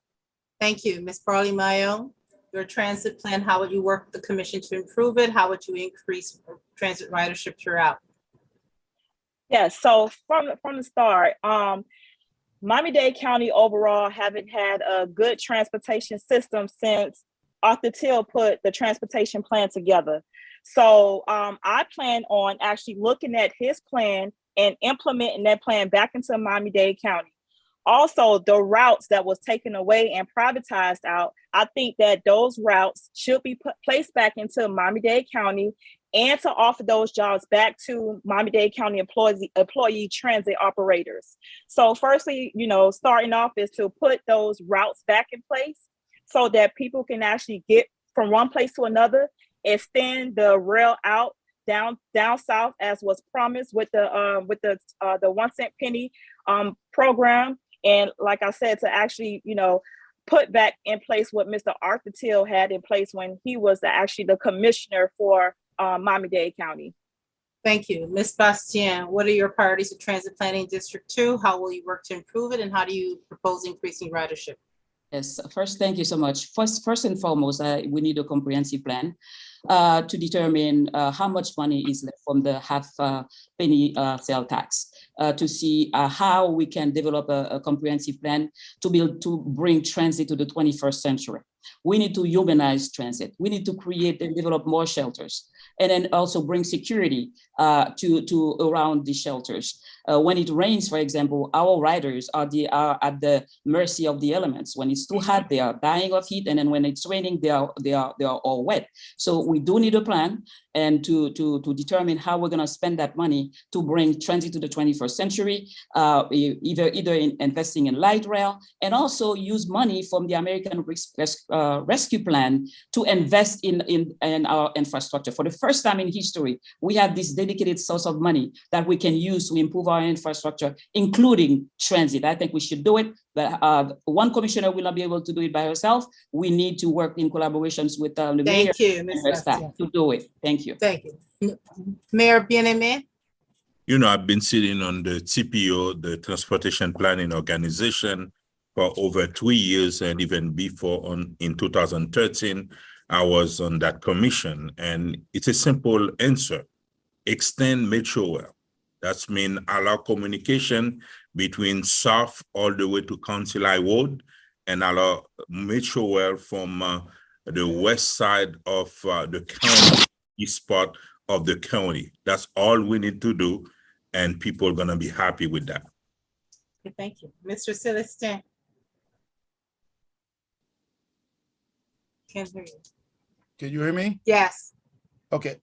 Thank you. Ms. Barley Mayo, your transit plan, how would you work with the commission to improve it? How would you increase transit ridership throughout? Yes, so from the start, Miami-Dade County overall haven't had a good transportation system since Arthur Till put the transportation plan together. So I plan on actually looking at his plan and implementing that plan back into Miami-Dade County. Also, the routes that was taken away and privatized out, I think that those routes should be placed back into Miami-Dade County, and to offer those jobs back to Miami-Dade County employee transit operators. So firstly, starting off is to put those routes back in place so that people can actually get from one place to another, extend the rail out down south as was promised with the 1 cent penny program. And like I said, to actually, put back in place what Mr. Arthur Till had in place when he was actually the commissioner for Miami-Dade County. Thank you. Ms. Bastien, what are your priorities of transit planning in District 2? How will you work to improve it? And how do you propose increasing ridership? Yes, first, thank you so much. First and foremost, we need a comprehensive plan to determine how much money is left from the half penny sale tax, to see how we can develop a comprehensive plan to bring transit to the 21st century. We need to humanize transit. We need to create and develop more shelters, and then also bring security to around the shelters. When it rains, for example, our riders are at the mercy of the elements. When it's too hot, they are dying of heat, and then when it's raining, they are all wet. So we do need a plan and to determine how we're going to spend that money to bring transit to the 21st century, either in investing in light rail, and also use money from the American Rescue Plan to invest in our infrastructure. For the first time in history, we have this dedicated source of money that we can use to improve our infrastructure, including transit. I think we should do it, but one commissioner will not be able to do it by herself. We need to work in collaborations with the mayor and her staff to do it. Thank you. Thank you. Mayor Bien-Aimé. I've been sitting on the TPO, the Transportation Planning Organization, for over 3 years, and even before in 2013, I was on that commission. And it's a simple answer: extend Metro Rail. That's mean allow communication between South all the way to Council High Road, and allow Metro Rail from the west side of the county, east part of the county. That's all we need to do, and people are going to be happy with that. Okay, thank you. Mr. Celestin. Can't hear you. Can you hear me? Yes. Okay.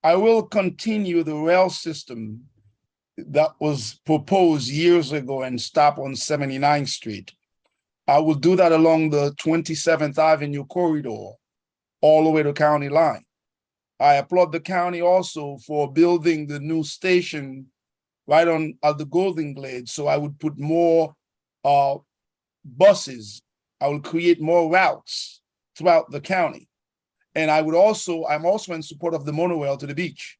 I will continue the rail system that was proposed years ago and stop on 79th Street. I will do that along the 27th Avenue corridor, all the way to county line. I applaud the county also for building the new station right on at the Golden Glade. So I would put more buses. I will create more routes throughout the county. And I'm also in support of the monorail to the beach.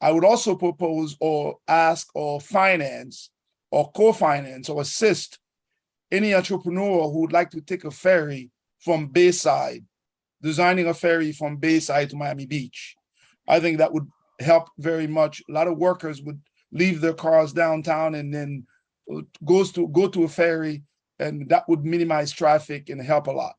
I would also propose or ask or finance or co-finance or assist any entrepreneur who would like to take a ferry from Bayside, designing a ferry from Bayside to Miami Beach. I think that would help very much. A lot of workers would leave their cars downtown and then go to a ferry, and that would minimize traffic and help a lot.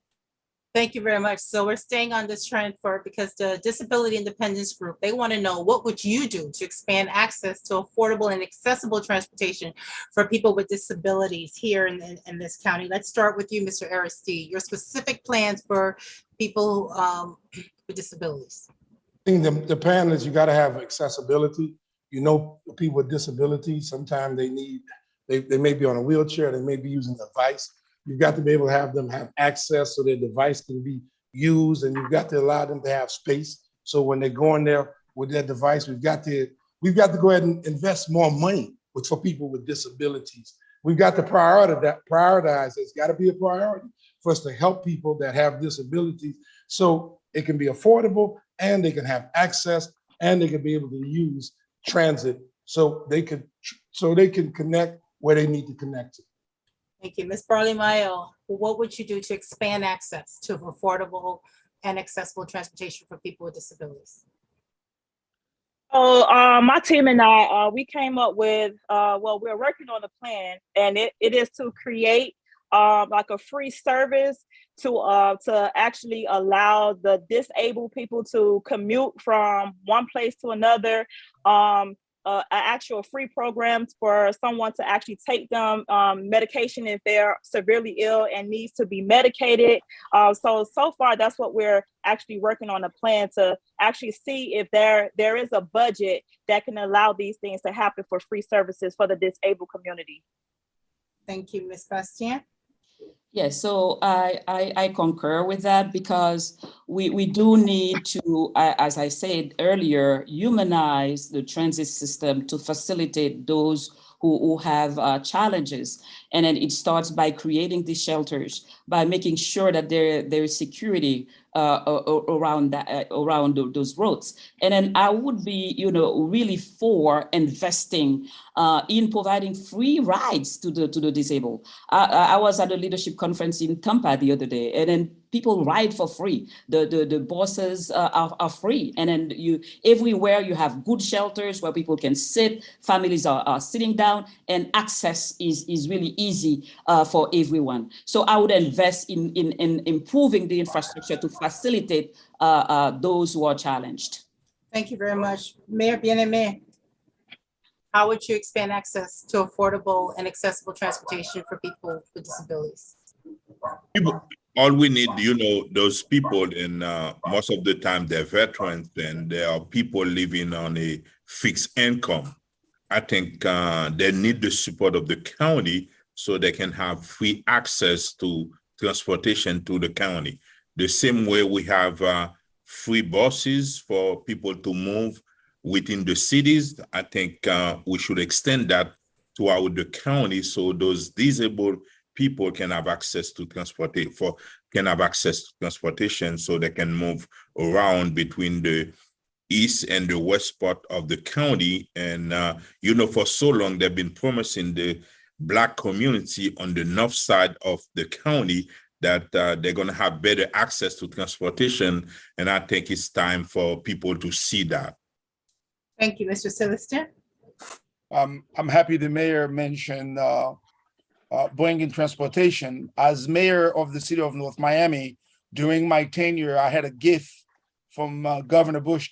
Thank you very much. So we're staying on this trend because the Disability Independence Group, they want to know, what would you do to expand access to affordable and accessible transportation for people with disabilities here in this county? Let's start with you, Mr. Aristide. Your specific plans for people with disabilities. I think the plan is you got to have accessibility. You know, people with disabilities, sometimes they may be on a wheelchair, they may be using a device. You've got to be able to have them have access so their device can be used, and you've got to allow them to have space. So when they go in there with their device, we've got to go ahead and invest more money for people with disabilities. We've got to prioritize. It's got to be a priority for us to help people that have disabilities so it can be affordable and they can have access and they can be able to use transit so they can connect where they need to connect to. Thank you. Ms. Barley-Mayo, what would you do to expand access to affordable and accessible transportation for people with disabilities? So my team and I, we came up with, we're working on a plan, and it is to create like a free service to actually allow the disabled people to commute from one place to another. Actual free programs for someone to actually take them medication if they're severely ill and needs to be medicated. So far, that's what we're actually working on, a plan to actually see if there is a budget that can allow these things to happen for free services for the disabled community. Thank you, Ms. Bastien. Yes, so I concur with that, because we do need to, as I said earlier, humanize the transit system to facilitate those who have challenges. And then it starts by creating these shelters, by making sure that there is security around those roads. And then I would be, really for investing in providing free rides to the disabled. I was at a leadership conference in Tampa the other day, and then people ride for free. The buses are free. And then everywhere you have good shelters where people can sit, families are sitting down, and access is really easy for everyone. So I would invest in improving the infrastructure to facilitate those who are challenged. Thank you very much. Mayor Bien-Aimé, how would you expand access to affordable and accessible transportation for people with disabilities? All we need, those people, and most of the time they're veterans, and there are people living on a fixed income. I think they need the support of the county so they can have free access to transportation to the county. The same way we have free buses for people to move within the cities, I think we should extend that throughout the county so those disabled people can have access to transportation, so they can move around between the east and the west part of the county. And, for so long, they've been promising the Black community on the north side of the county that they're going to have better access to transportation. And I think it's time for people to see that. Thank you, Mr. Celestin. I'm happy the mayor mentioned bringing transportation. As mayor of the city of North Miami, during my tenure, I had a gift from Governor Bush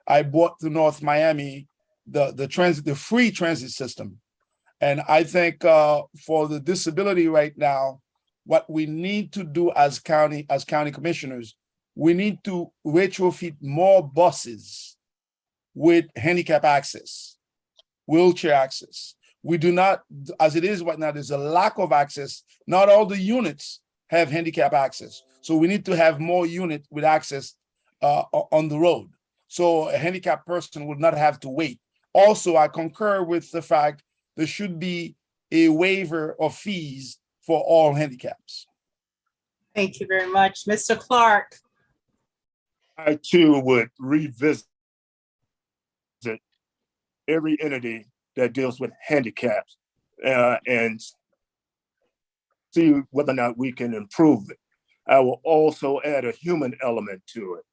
I brought to North Miami the free transit system. And I think for the disability right now, what we need to do as county commissioners, we need to retrofit more buses with handicap access, wheelchair access. We do not, as it is right now, there's a lack of access. Not all the units have handicap access. So we need to have more units with access on the road. So a handicapped person would not have to wait. Also, I concur with the fact there should be a waiver of fees for all handicaps. Thank you very much. Mr. Clark. I too would revisit every entity that deals with handicaps and see whether or not we can improve it. I will also add a human element to it.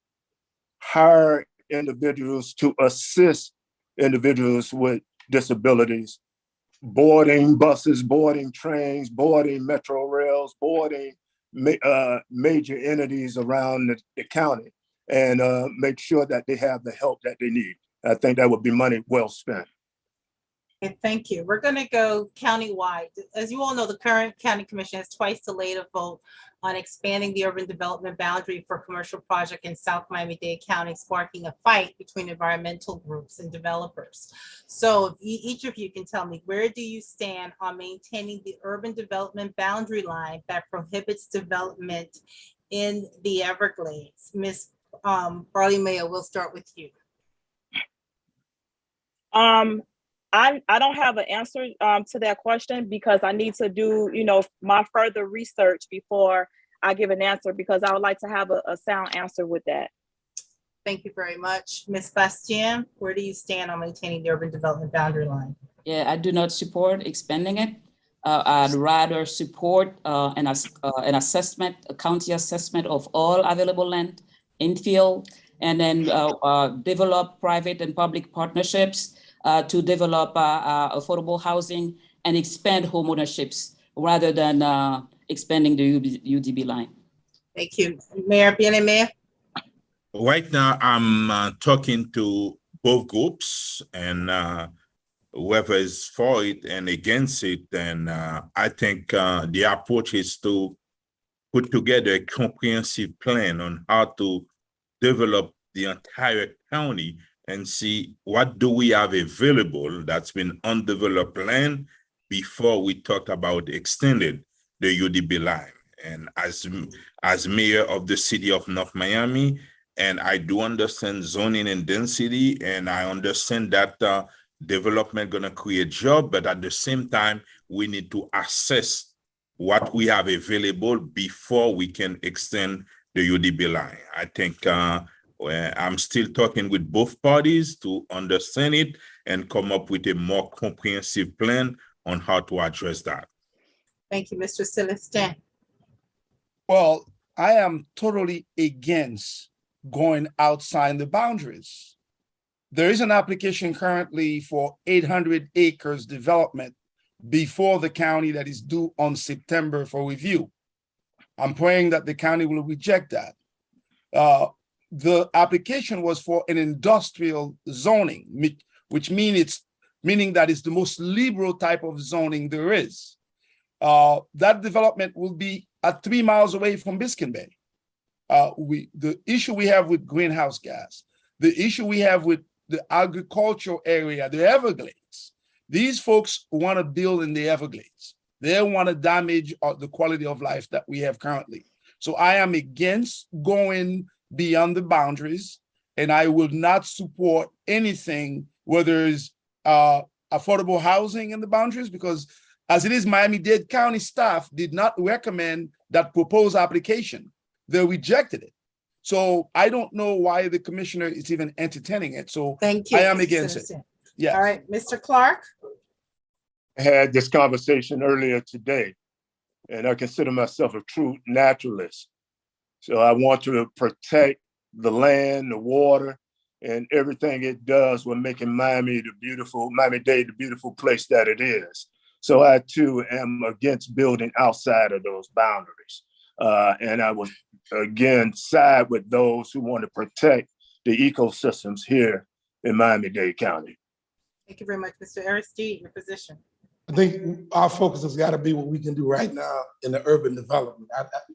Hire individuals to assist individuals with disabilities, boarding buses, boarding trains, boarding metro rails, boarding major entities around the county, and make sure that they have the help that they need. I think that would be money well spent. Okay, thank you. We're going to go countywide. As you all know, the current county commission has twice delayed a vote on expanding the urban development boundary for commercial project in South Miami-Dade County, sparking a fight between environmental groups and developers. So if each of you can tell me, where do you stand on maintaining the urban development boundary line that prohibits development in the Everglades? Ms. Barley Mayo, we'll start with you. I don't have an answer to that question because I need to do, my further research before I give an answer, because I would like to have a sound answer with that. Thank you very much. Ms. Bastien, where do you stand on maintaining the urban development boundary line? Yeah, I do not support expanding it. I'd rather support an assessment, a county assessment of all available land in field, and then develop private and public partnerships to develop affordable housing and expand home ownerships rather than expanding the UDB line. Thank you. Mayor Bien-Aimé. Right now, I'm talking to both groups, and whoever is for it and against it. And I think the approach is to put together a comprehensive plan on how to develop the entire county and see what do we have available that's been undeveloped land before we talk about extending the UDB line. And as mayor of the city of North Miami, and I do understand zoning and density, and I understand that development gonna create jobs, but at the same time, we need to assess what we have available before we can extend the UDB line. I think I'm still talking with both parties to understand it and come up with a more comprehensive plan on how to address that. Thank you, Mr. Celestin. Well, I am totally against going outside the boundaries. There is an application currently for 800 acres development before the county that is due on September for review. I'm praying that the county will reject that. The application was for an industrial zoning, which meaning that it's the most liberal type of zoning there is. That development will be at 3 miles away from Biscayne Bay. The issue we have with greenhouse gas, the issue we have with the agricultural area, the Everglades, these folks want to build in the Everglades. They want to damage the quality of life that we have currently. So I am against going beyond the boundaries, and I will not support anything, whether it's affordable housing in the boundaries, because as it is, Miami-Dade County staff did not recommend that proposed application. They rejected it. So I don't know why the commissioner is even entertaining it. So thank you. I am against it. Yeah. All right, Mr. Clark. I had this conversation earlier today, and I consider myself a true naturalist. So I want to protect the land, the water, and everything it does when making Miami-Dade the beautiful place that it is. So I too am against building outside of those boundaries. And I would again side with those who want to protect the ecosystems here in Miami-Dade County. Thank you very much, Mr. Aristide, your position. I think our focus has got to be what we can do right now in the urban development.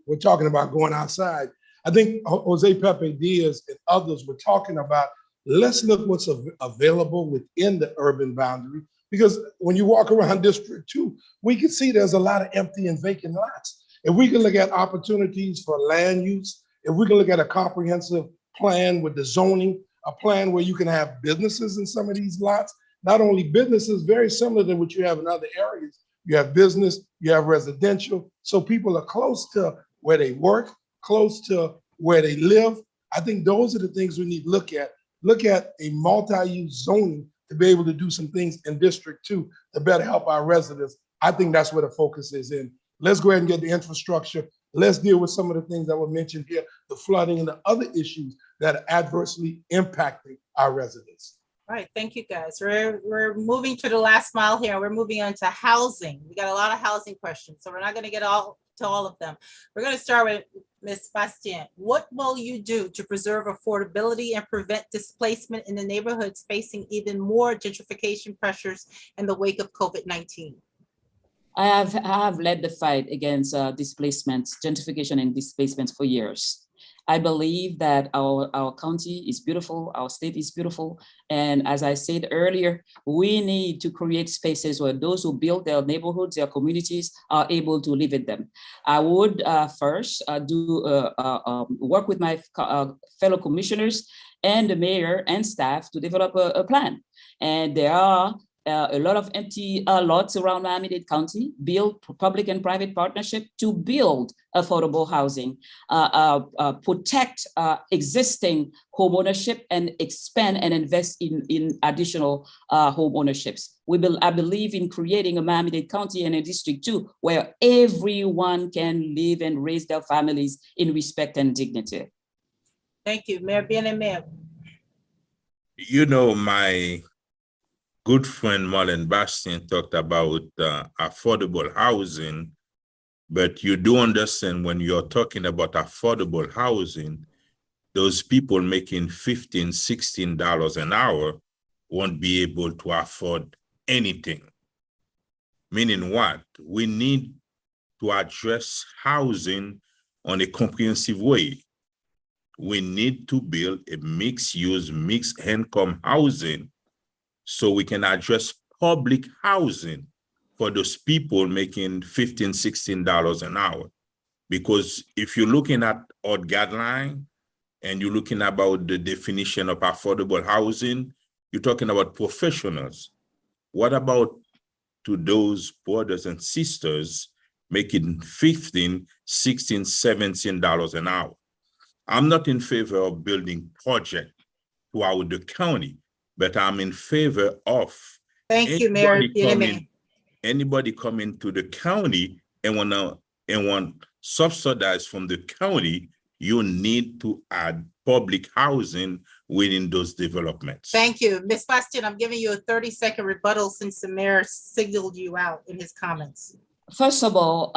We're talking about going outside. I think Jose Pepe Diaz and others were talking about, let's look what's available within the urban boundary. Because when you walk around District 2, we can see there's a lot of empty and vacant lots. If we can look at opportunities for land use, if we can look at a comprehensive plan with the zoning, a plan where you can have businesses in some of these lots, not only businesses, very similar to what you have in other areas. You have business, you have residential, so people are close to where they work, close to where they live. I think those are the things we need to look at. Look at a multi-use zoning to be able to do some things in District 2 to better help our residents. I think that's where the focus is in. Let's go ahead and get the infrastructure. Let's deal with some of the things that were mentioned here, the flooding and the other issues that are adversely impacting our residents. All right, thank you guys. We're moving to the last mile here. We're moving on to housing. We got a lot of housing questions, so we're not going to get to all of them. We're going to start with Ms. Bastien. What will you do to preserve affordability and prevent displacement in the neighborhoods facing even more gentrification pressures in the wake of COVID-19? I have led the fight against displacement, gentrification and displacement for years. I believe that our county is beautiful, our state is beautiful. And as I said earlier, we need to create spaces where those who build their neighborhoods, their communities are able to live in them. I would first work with my fellow commissioners and the mayor and staff to develop a plan. And there are a lot of empty lots around Miami-Dade County, build public and private partnership to build affordable housing, protect existing home ownership and expand and invest in additional home ownerships. I believe in creating a Miami-Dade County and a District 2 where everyone can live and raise their families in respect and dignity. Thank you, Mayor Bien-Aimé. You know, my good friend Marlon Bastien talked about affordable housing, but you do understand when you're talking about affordable housing, those people making $15, $16 an hour won't be able to afford anything. Meaning what? We need to address housing on a comprehensive way. We need to build a mixed-use, mixed-income housing so we can address public housing for those people making $15, $16 an hour. Because if you're looking at our guideline and you're looking about the definition of affordable housing, you're talking about professionals. What about to those brothers and sisters making $15, $16, $17 an hour? I'm not in favor of building projects throughout the county, but I'm in favor of anybody coming to the county and want subsidized from the county. You need to add public housing within those developments. Thank you. Ms. Bastien, I'm giving you a 30-second rebuttal since the mayor signaled you out in his comments. First of all,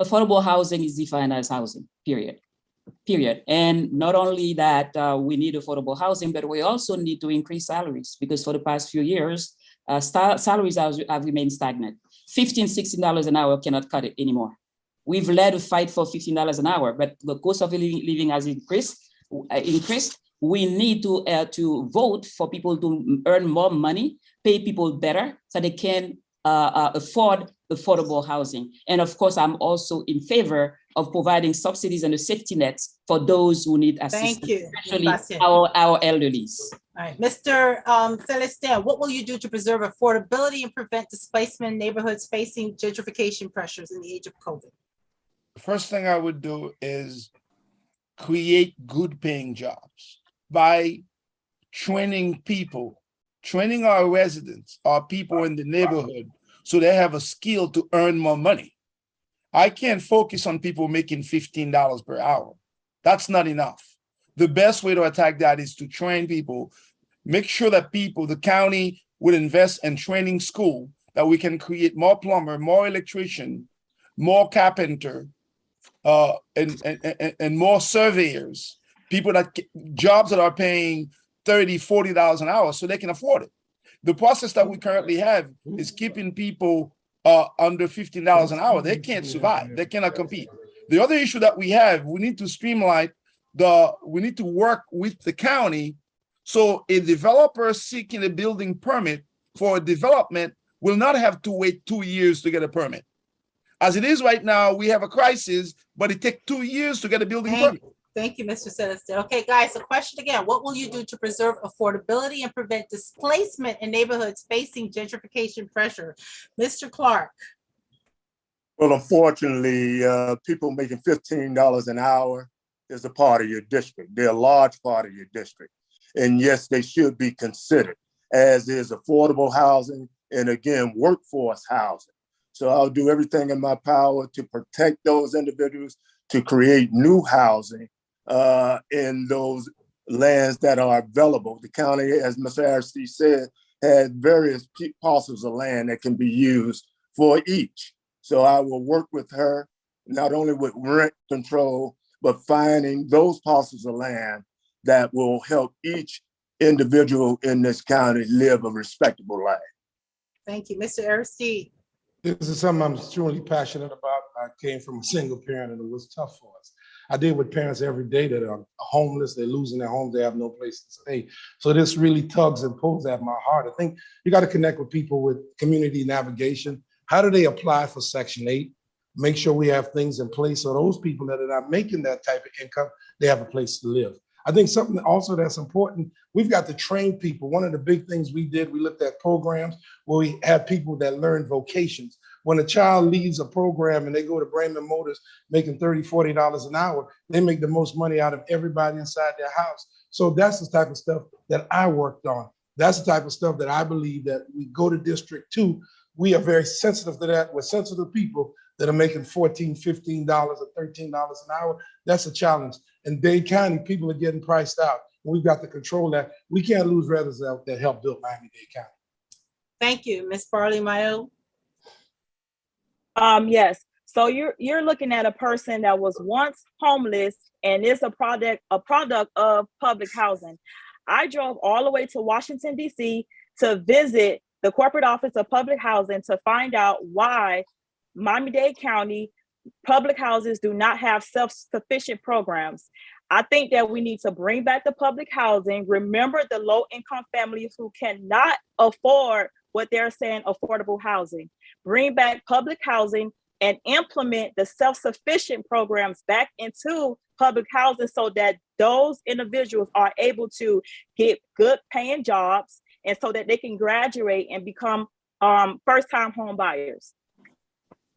affordable housing is defined as housing, period. And not only that we need affordable housing, but we also need to increase salaries because for the past few years, salaries have remained stagnant. $15, $16 an hour cannot cut it anymore. We've led a fight for $15 an hour, but the cost of living has increased. We need to vote for people to earn more money, pay people better so they can afford affordable housing. And of course, I'm also in favor of providing subsidies and a safety nets for those who need assistance, Thank you, especially our elderlies. All right, Mr. Celestin, what will you do to preserve affordability and prevent displacement in neighborhoods facing gentrification pressures in the age of COVID? The first thing I would do is create good paying jobs by training people, training our residents, our people in the neighborhood, so they have a skill to earn more money. I can't focus on people making $15 per hour. That's not enough. The best way to attack that is to train people, make sure that the county would invest in training school, that we can create more plumber, more electrician, more carpenter, and more surveyors, jobs that are paying $30, $40 an hour so they can afford it. The process that we currently have is keeping people under $15 an hour. They can't survive. They cannot compete. The other issue that we have, we need to streamline we need to work with the county. So a developer seeking a building permit for development will not have to wait 2 years to get a permit. As it is right now, we have a crisis, but it takes 2 years to get a building permit. Thank you, Mr. Celestin. Okay, guys, the question again, what will you do to preserve affordability and prevent displacement in neighborhoods facing gentrification pressure? Mr. Clark. Well, unfortunately, people making $15 an hour is a part of your district. They're a large part of your district. And yes, they should be considered, as is affordable housing and again, workforce housing. So I'll do everything in my power to protect those individuals, to create new housing in those lands that are available. The county, as Mr. Aristide said, had various parcels of land that can be used for each. So I will work with her, not only with rent control, but finding those parcels of land that will help each individual in this county live a respectable life. Thank you. Mr. Aristide. This is something I'm extremely passionate about. I came from a single parent and it was tough for us. I deal with parents every day that are homeless, they're losing their homes, they have no place to stay. So this really tugs and pulls at my heart. I think you got to connect with people with community navigation. How do they apply for Section 8? Make sure we have things in place so those people that are not making that type of income, they have a place to live. I think something also that's important, we've got to train people. One of the big things we did, we looked at programs where we had people that learn vocations. When a child leaves a program and they go to Braman Motors making $30, $40 an hour, they make the most money out of everybody inside their house. So that's the type of stuff that I worked on. That's the type of stuff that I believe that we go to District 2. We are very sensitive to that. We're sensitive to people that are making $14, $15, or $13 an hour. That's a challenge. In Dade County, people are getting priced out. We've got to control that. We can't lose residents that help build Miami-Dade County. Thank you. Ms. Barley-Mayo. Yes. So you're looking at a person that was once homeless and is a product of public housing. I drove all the way to Washington, D.C. to visit the corporate office of public housing to find out why Miami-Dade County public houses do not have self-sufficient programs. I think that we need to bring back the public housing. Remember the low-income families who cannot afford what they're saying affordable housing. Bring back public housing and implement the self-sufficient programs back into public housing so that those individuals are able to get good paying jobs and so that they can graduate and become first-time home buyers.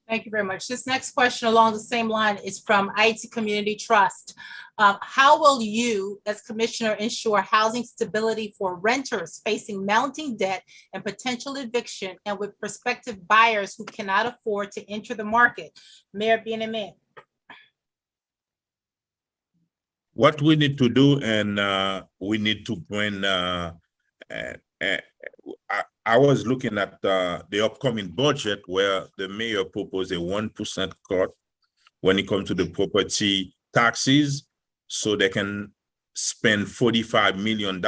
Thank you very much. This next question along the same line is from IT Community Trust. How will you, as commissioner, ensure housing stability for renters facing mounting debt and potential eviction and with prospective buyers who cannot afford to enter the market? Mayor Bien-Aimé. What we need to do, and we need to bring, I was looking at the upcoming budget where the mayor proposed a 1% cut when it comes to the property taxes, so they can spend $45 million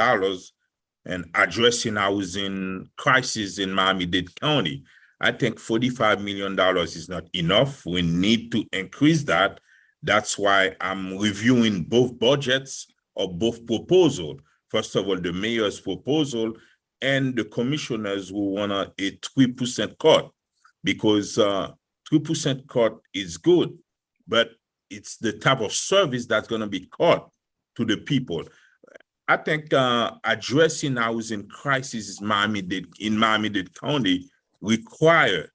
and addressing housing crisis in Miami-Dade County. I think $45 million is not enough. We need to increase that. That's why I'm reviewing both budgets or both proposals. First of all, the mayor's proposal and the commissioners who want a 3% cut, because 3% cut is good, but it's the type of service that's going to be cut to the people. I think addressing housing crisis in Miami-Dade County require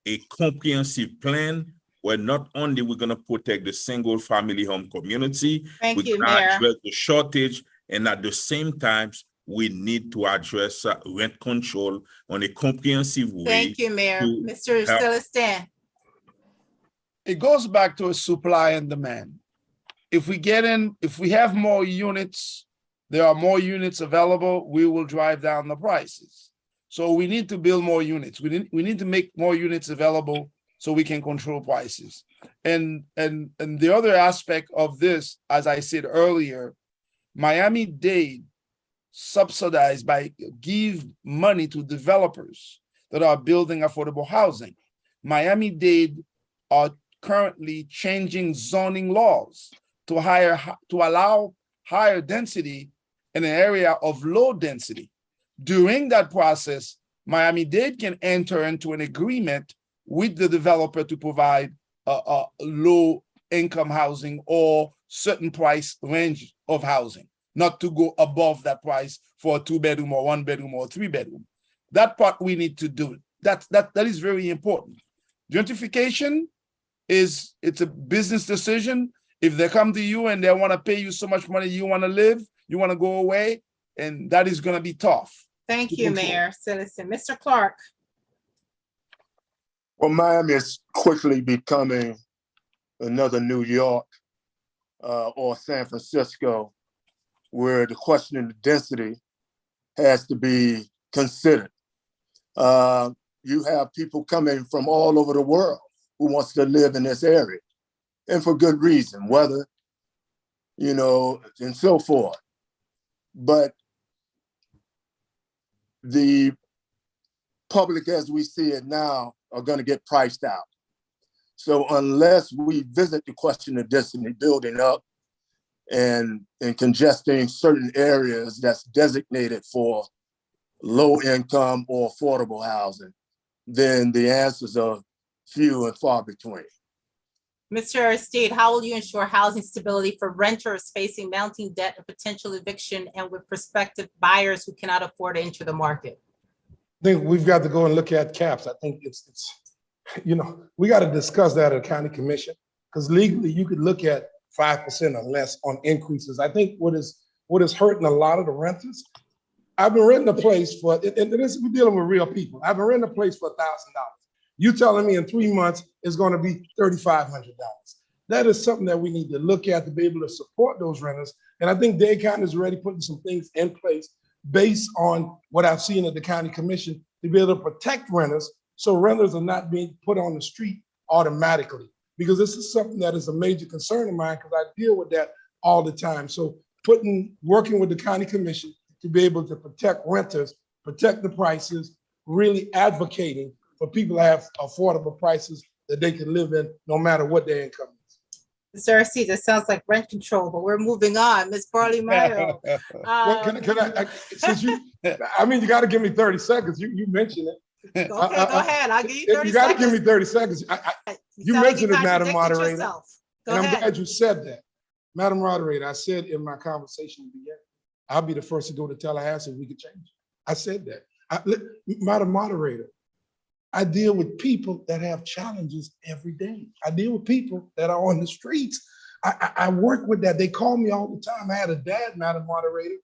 a comprehensive plan where not only we're going to protect the single family home community, Thank you, we're going to Mayor. address the shortage, and at the same time, we need to address rent control on a comprehensive way. Thank you, Mayor. Mr. Celestin. It goes back to a supply and demand. If we have more units, there are more units available, we will drive down the prices. So we need to build more units. We need to make more units available so we can control prices. And the other aspect of this, as I said earlier, Miami-Dade subsidized by give money to developers that are building affordable housing. Miami-Dade are currently changing zoning laws to allow higher density in an area of low density. During that process, Miami-Dade can enter into an agreement with the developer to provide a low income housing or certain price range of housing, not to go above that price for a 2-bedroom or 1-bedroom or 3-bedroom. That part we need to do. That is very important. Gentrification it's a business decision. If they come to you and they want to pay you so much money, you want to live, you want to go away, and that is going to be tough. Thank you, Mayor Citizen. Mr. Clark. Well, Miami is quickly becoming another New York or San Francisco, where the question of density has to be considered. You have people coming from all over the world who wants to live in this area, and for good reason, weather, and so forth. But the public, as we see it now, are going to get priced out. So unless we visit the question of density building up and congesting certain areas that's designated for low income or affordable housing, then the answers are few and far between. Mr. Aristide, how will you ensure housing stability for renters facing mounting debt and potential eviction and with prospective buyers who cannot afford to enter the market? I think we've got to go and look at caps. I think it's we got to discuss that at a county commission, because legally you could look at 5% or less on increases. I think what is hurting a lot of the renters, I've been renting a place for, and we're dealing with real people. I've been renting a place for $1,000. You telling me in 3 months it's going to be $3,500. That is something that we need to look at to be able to support those renters. And I think Dade County is already putting some things in place based on what I've seen at the county commission to be able to protect renters, so renters are not being put on the street automatically. Because this is something that is a major concern of mine, because I deal with that all the time. So working with the county commission to be able to protect renters, protect the prices, really advocating for people to have affordable prices that they can live in no matter what their income is. Mr. Aristide, that sounds like rent control, but we're moving on. Ms. Barley-Mayo. Well, can I, since you got to give me 30 seconds. You mentioned it. Okay, go ahead. I'll give you 30 seconds. You got to give me 30 seconds. You mentioned it, Madam Moderator. Yourself. And I'm glad you said that. Madam Moderator, I said in my conversation at the beginning, I'll be the first to go to Tallahassee if we could change it. I said that. Madam Moderator, I deal with people that have challenges every day. I deal with people that are on the streets. I work with that. They call me all the time. I had a dad, Madam Moderator.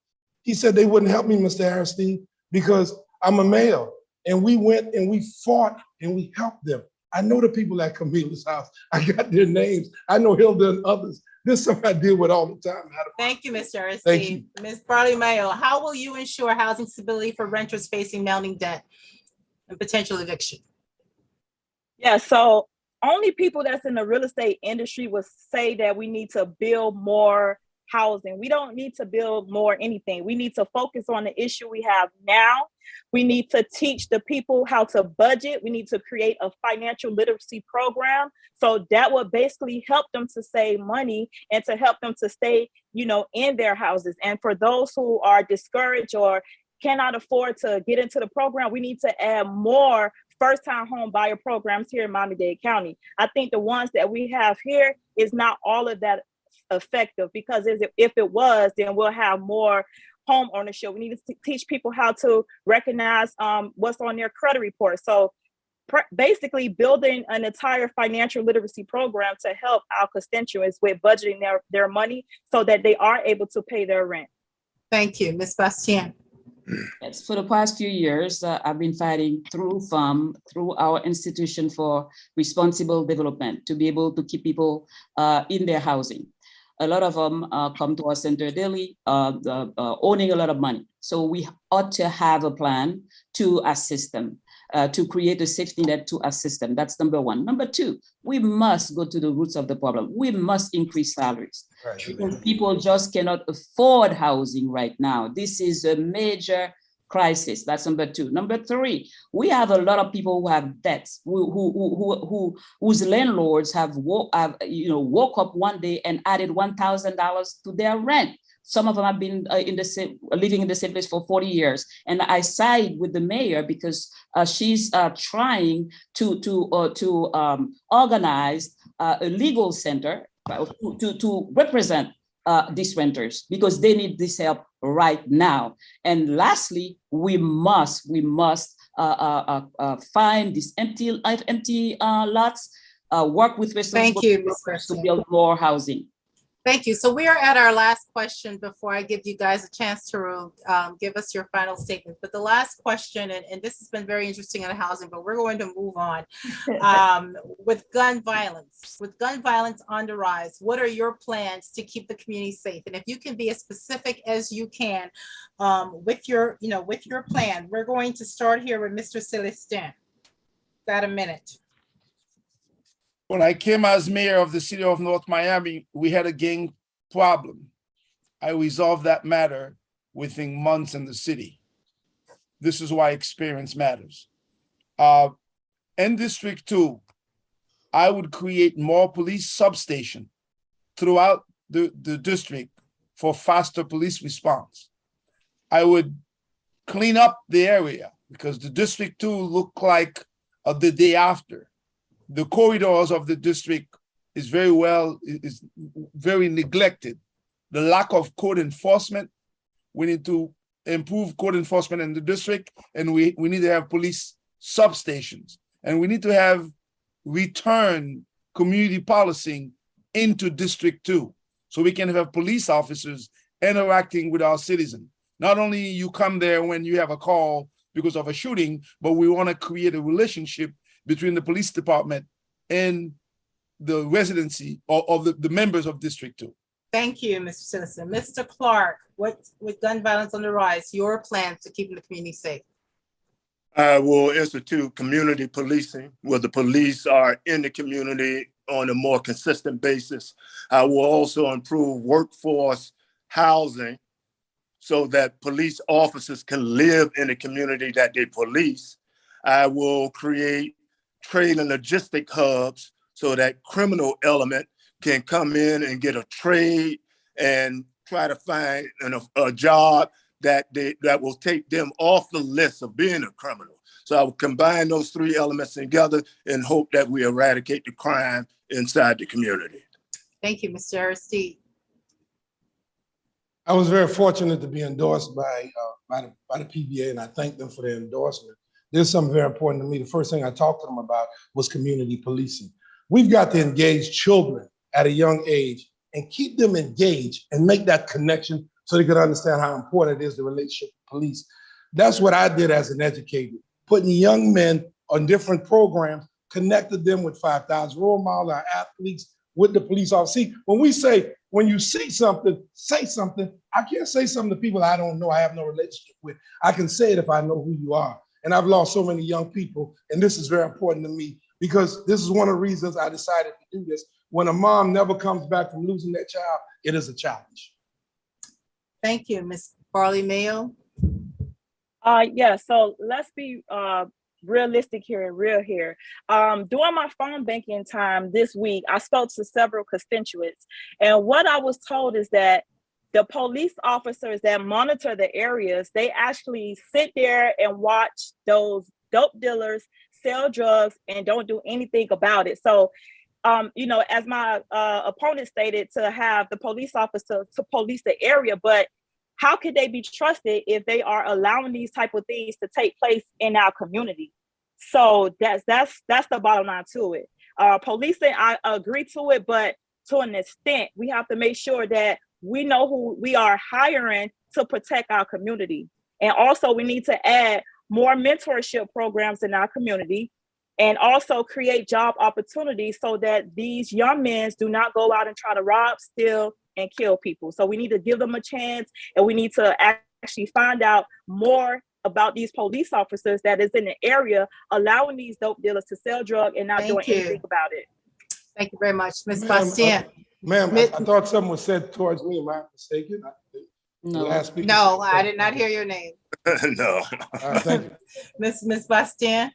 He said they wouldn't help me, Mr. Aristide, because I'm a male. And we went and we fought and we helped them. I know the people at Camila's house. I got their names. I know Hilda and others. This is something I deal with all the time. Thank you, Mr. Aristide. Thank you. Ms. Barley-Mayo, how will you ensure housing stability for renters facing mounting debt and potential eviction? Yeah, so only people that's in the real estate industry would say that we need to build more housing. We don't need to build more anything. We need to focus on the issue we have now. We need to teach the people how to budget. We need to create a financial literacy program. So that would basically help them to save money and to help them to stay, in their houses. And for those who are discouraged or cannot afford to get into the program, we need to add more first-time home buyer programs here in Miami-Dade County. I think the ones that we have here is not all of that effective, because if it was, then we'll have more home ownership. We need to teach people how to recognize what's on their credit report. So basically building an entire financial literacy program to help our constituents with budgeting their money so that they are able to pay their rent. Thank you. Ms. Bastien. Yes, for the past few years, I've been fighting through our Institution for Responsible Development to be able to keep people in their housing. A lot of them come to our center daily, owning a lot of money. So we ought to have a plan to assist them, to create a safety net to assist them. That's number one. Number two, we must go to the roots of the problem. We must increase salaries. Right. Because people just cannot afford housing right now. This is a major crisis. That's number two. Number three, we have a lot of people who have debts, whose landlords have woke up one day and added $1,000 to their rent. some of them have been living in the same place for 40 years. And I side with the mayor because she's trying to organize a legal center to represent these renters because they need this help right now. And lastly, we must find these empty lots, work with responsible to build more housing. Thank you. So we are at our last question before I give you guys a chance to give us your final statement. But the last question, and this has been very interesting on housing, but we're going to move on. With gun violence on the rise, what are your plans to keep the community safe? And if you can be as specific as you can with your plan, we're going to start here with Mr. Celestin. Got a minute. When I came as mayor of the city of North Miami, we had a gang problem. I resolved that matter within months in the city. This is why experience matters. In District 2, I would create more police substations throughout the district for faster police response. I would clean up the area because the District 2 looked like the day after. The corridors of the district is very neglected. The lack of code enforcement, we need to improve code enforcement in the district, and we need to have police substations, and we need to have return community policing into District 2 so we can have police officers interacting with our citizens. Not only you come there when you have a call because of a shooting, but we want to create a relationship between the police department and the residency of the members of District 2. Thank you, Mr. Citizen. Mr. Clark, with gun violence on the rise, your plans to keeping the community safe? I will institute community policing where the police are in the community on a more consistent basis. I will also improve workforce housing so that police officers can live in the community that they police. I will create trade and logistic hubs so that criminal element can come in and get a trade and try to find a job that will take them off the list of being a criminal. So I will combine those three elements together and hope that we eradicate the crime inside the community. Thank you, Mr. Aristide. I was very fortunate to be endorsed by the PBA, and I thank them for their endorsement. There's something very important to me. The first thing I talked to them about was community policing. We've got to engage children at a young age and keep them engaged and make that connection so they can understand how important it is, the relationship with police. That's what I did as an educator, putting young men on different programs, connected them with 5,000 role models, our athletes, with the police officer. See, when you see something, say something. I can't say something to people I don't know, I have no relationship with. I can say it if I know who you are. And I've lost so many young people, and this is very important to me because this is one of the reasons I decided to do this. When a mom never comes back from losing their child, it is a challenge. Thank you, Ms. Barley Mayo. Yeah, so let's be realistic here and real here. During my phone banking time this week, I spoke to several constituents, and what I was told is that the police officers that monitor the areas, they actually sit there and watch those dope dealers sell drugs and don't do anything about it. So, as my opponent stated, to have the police officer to police the area, but how could they be trusted if they are allowing these type of things to take place in our community? So that's the bottom line to it. Policing, I agree to it, but to an extent, we have to make sure that we know who we are hiring to protect our community. And also we need to add more mentorship programs in our community and also create job opportunities so that these young men do not go out and try to rob, steal, and kill people. So we need to give them a chance, and we need to actually find out more about these police officers that is in the area allowing these dope dealers to sell drugs and not doing anything about it. Thank you very much. Ms. Bastien. Ma'am, I thought something was said towards me. Am I mistaken? No, I did not hear your name. No. Thank you. Ms. Bastien.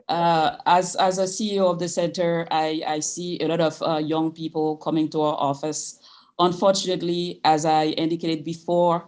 As a CEO of the center, I see a lot of young people coming to our office Unfortunately, as I indicated before,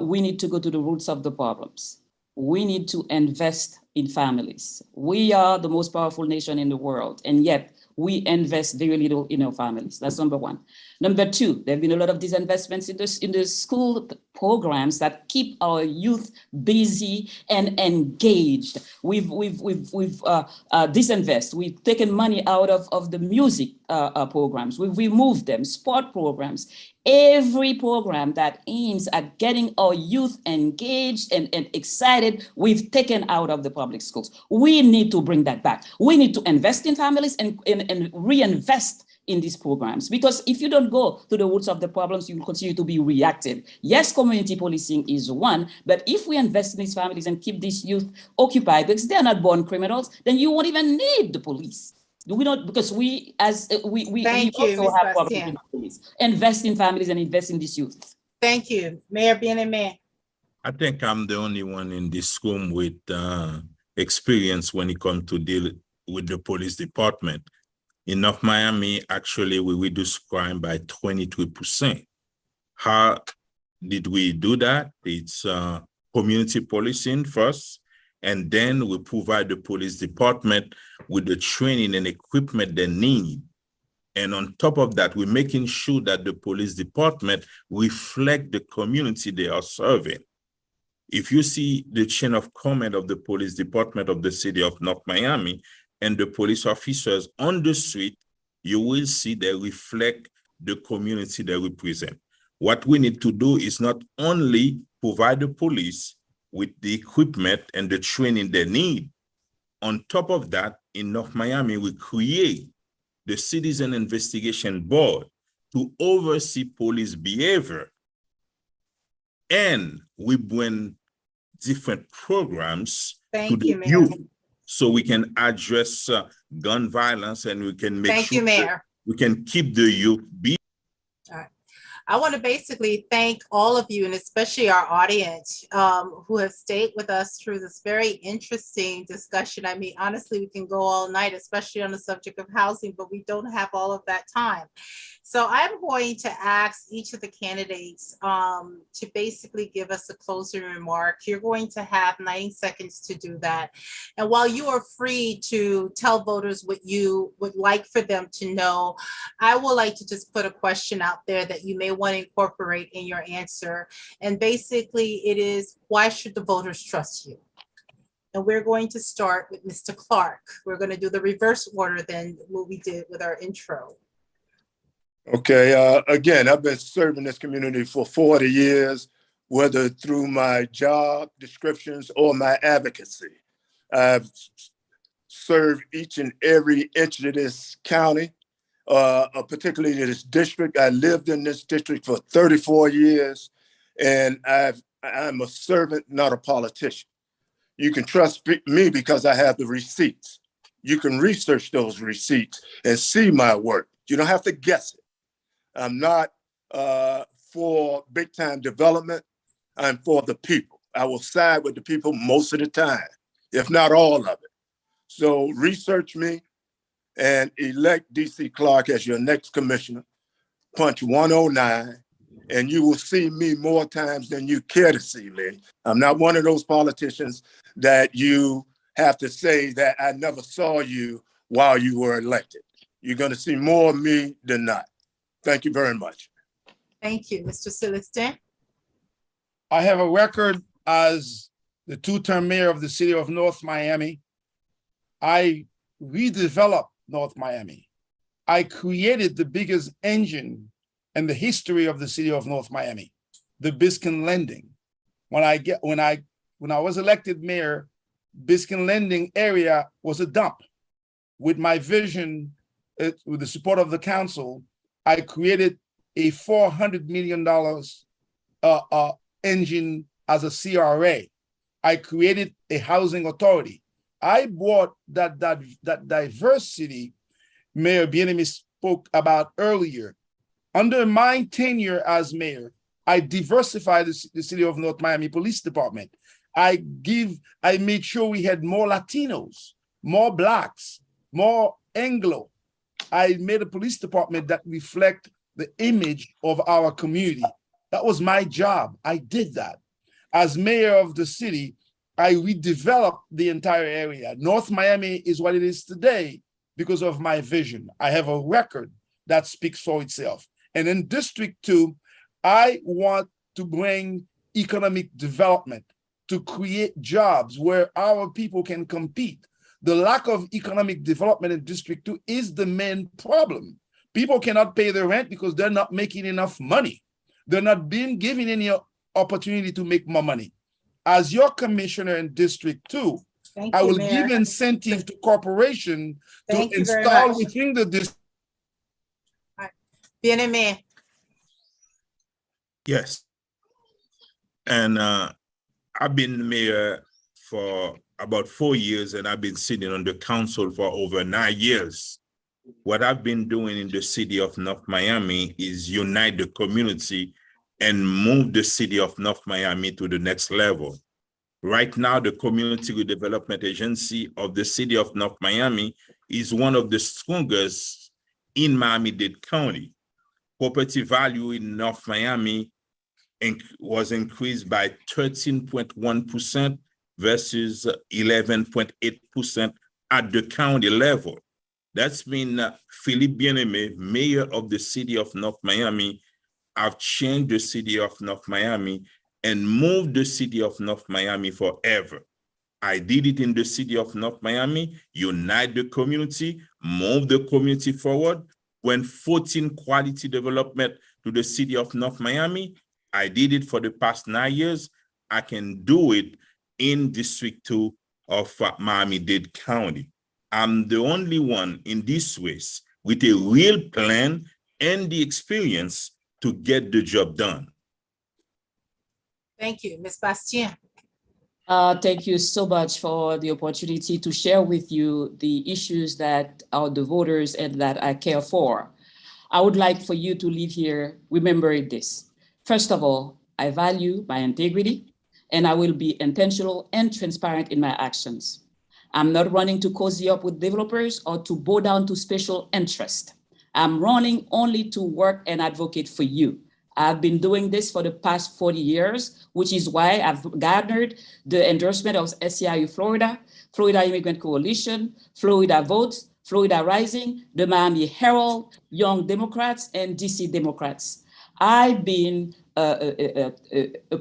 we need to go to the roots of the problems. We need to invest in families. We are the most powerful nation in the world, and yet we invest very little in our families. That's number one. Number two, there have been a lot of disinvestments in the school programs that keep our youth busy and engaged. We've disinvest. We've taken money out of the music programs. We've removed them, sport programs. Every program that aims at getting our youth engaged and excited, we've taken out of the public schools. We need to bring that back. We need to invest in families and reinvest in these programs, because if you don't go to the roots of the problems, you will continue to be reactive. Yes, community policing is one, but if we invest in these families and keep these youth occupied, because they're not born criminals, then you won't even need the police. We don't, because we also have problems with the police. Invest in families and invest in these youth. Thank you. Mayor Bien-Aimé. I think I'm the only one in this room with experience when it comes to deal with the police department. In North Miami, actually, we reduced crime by 23%. How did we do that? It's community policing first, and then we provide the police department with the training and equipment they need. And on top of that, we're making sure that the police department reflect the community they are serving. If you see the chain of command of the police department of the city of North Miami and the police officers on the street, you will see they reflect the community they represent. What we need to do is not only provide the police with the equipment and the training they need. On top of that, in North Miami, we create the Citizen Investigation Board to oversee police behavior. And we bring different programs to the youth so we can address gun violence, and we can make sure that we can keep the youth busy. All right. I want to basically thank all of you, and especially our audience who have stayed with us through this very interesting discussion. I mean, honestly, we can go all night, especially on the subject of housing, but we don't have all of that time. So I'm going to ask each of the candidates to basically give us a closing remark. You're going to have 90 seconds to do that. And while you are free to tell voters what you would like for them to know, I would like to just put a question out there that you may want to incorporate in your answer. And basically it is, why should the voters trust you? And we're going to start with Mr. Clark. We're going to do the reverse order than what we did with our intro. Okay, again, I've been serving this community for 40 years, whether through my job descriptions or my advocacy. I've served each and every inch of this county, particularly this district. I lived in this district for 34 years, and I'm a servant, not a politician. You can trust me because I have the receipts. You can research those receipts and see my work. You don't have to guess it. I'm not for big time development. I'm for the people. I will side with the people most of the time, if not all of it. So research me and elect DC Clark as your next commissioner. Punch 109, and you will see me more times than you care to see me. I'm not one of those politicians that you have to say that I never saw you while you were elected. You're going to see more of me than not. Thank you very much. Thank you, Mr. Celestin. I have a record as the two-term mayor of the city of North Miami. I redeveloped North Miami. I created the biggest engine in the history of the city of North Miami, the Biscayne Lending. When I was elected mayor, Biscayne Lending area was a dump. With my vision, with the support of the council, I created a $400 million engine as a CRA. I created a housing authority. I brought that diversity Mayor Bien-Aimé spoke about earlier. Under my tenure as mayor, I diversified the city of North Miami Police Department. I made sure we had more Latinos, more Blacks, more Anglo. I made a police department that reflect the image of our community. That was my job. I did that. As mayor of the city, I redeveloped the entire area. North Miami is what it is today because of my vision. I have a record that speaks for itself. And in District 2, I want to bring economic development, to create jobs where our people can compete. The lack of economic development in District 2 is the main problem. People cannot pay their rent because they're not making enough money. They're not being given any opportunity to make more money. As your commissioner in District 2, I will give incentive to corporation to install within the district. Bien-aimé. Yes. And I've been mayor for about 4 years, and I've been sitting on the council for over 9 years. What I've been doing in the city of North Miami is unite the community and move the city of North Miami to the next level. Right now, the Community Development Agency of the city of North Miami is one of the strongest in Miami-Dade County. Property value in North Miami was increased by 13.1% versus 11.8% at the county level. That's been Philippe Bien-Aimé, mayor of the city of North Miami. I've changed the city of North Miami and moved the city of North Miami forever. I did it in the city of North Miami, unite the community, move the community forward. When 14 quality development to the city of North Miami, I did it for the past 9 years. I can do it in District 2 of Miami-Dade County. I'm the only one in this race with a real plan and the experience to get the job done. Thank you. Ms. Bastien. Thank you so much for the opportunity to share with you the issues that are the voters and that I care for. I would like for you to leave here remembering this. First of all, I value my integrity, and I will be intentional and transparent in my actions. I'm not running to cozy up with developers or to bow down to special interest. I'm running only to work and advocate for you. I've been doing this for the past 40 years, which is why I've garnered the endorsement of SEIU Florida, Florida Immigrant Coalition, Florida Votes, Florida Rising, the Miami Herald, Young Democrats, and DC Democrats. I've been a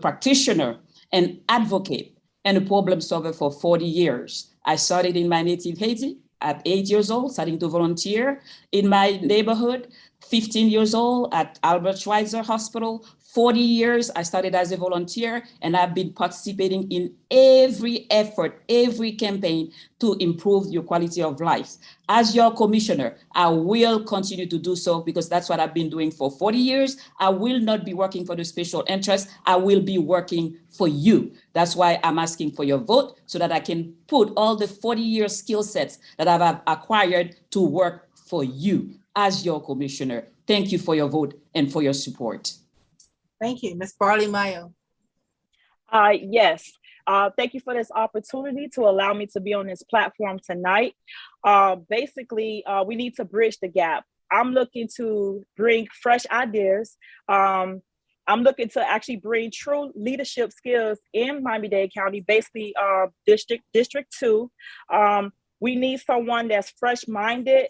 practitioner, an advocate, and a problem solver for 40 years. I started in my native Haiti at 8 years old, starting to volunteer in my neighborhood. 15 years old at Albert Schweitzer Hospital. 40 years, I started as a volunteer, and I've been participating in every effort, every campaign to improve your quality of life. As your commissioner, I will continue to do so because that's what I've been doing for 40 years. I will not be working for the special interest. I will be working for you. That's why I'm asking for your vote so that I can put all the 40-year skill sets that I've acquired to work for you as your commissioner. Thank you for your vote and for your support. Thank you. Ms. Barley Mayo. Yes. Thank you for this opportunity to allow me to be on this platform tonight. Basically, we need to bridge the gap. I'm looking to bring fresh ideas. I'm looking to actually bring true leadership skills in Miami-Dade County, basically District 2. We need someone that's fresh-minded.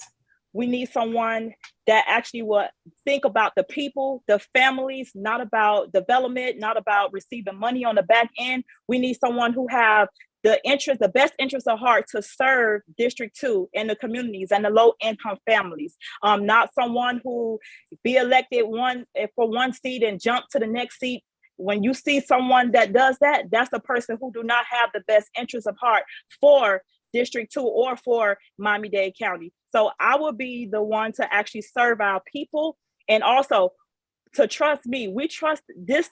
We need someone that actually will think about the people, the families, not about development, not about receiving money on the back end. We need someone who have the best interest of heart to serve District 2 and the communities and the low income families. Not someone who be elected for one seat and jump to the next seat. When you see someone that does that, that's the person who do not have the best interest of heart for District 2 or for Miami-Dade County. So I will be the one to actually serve our people, and also to trust me. We trust this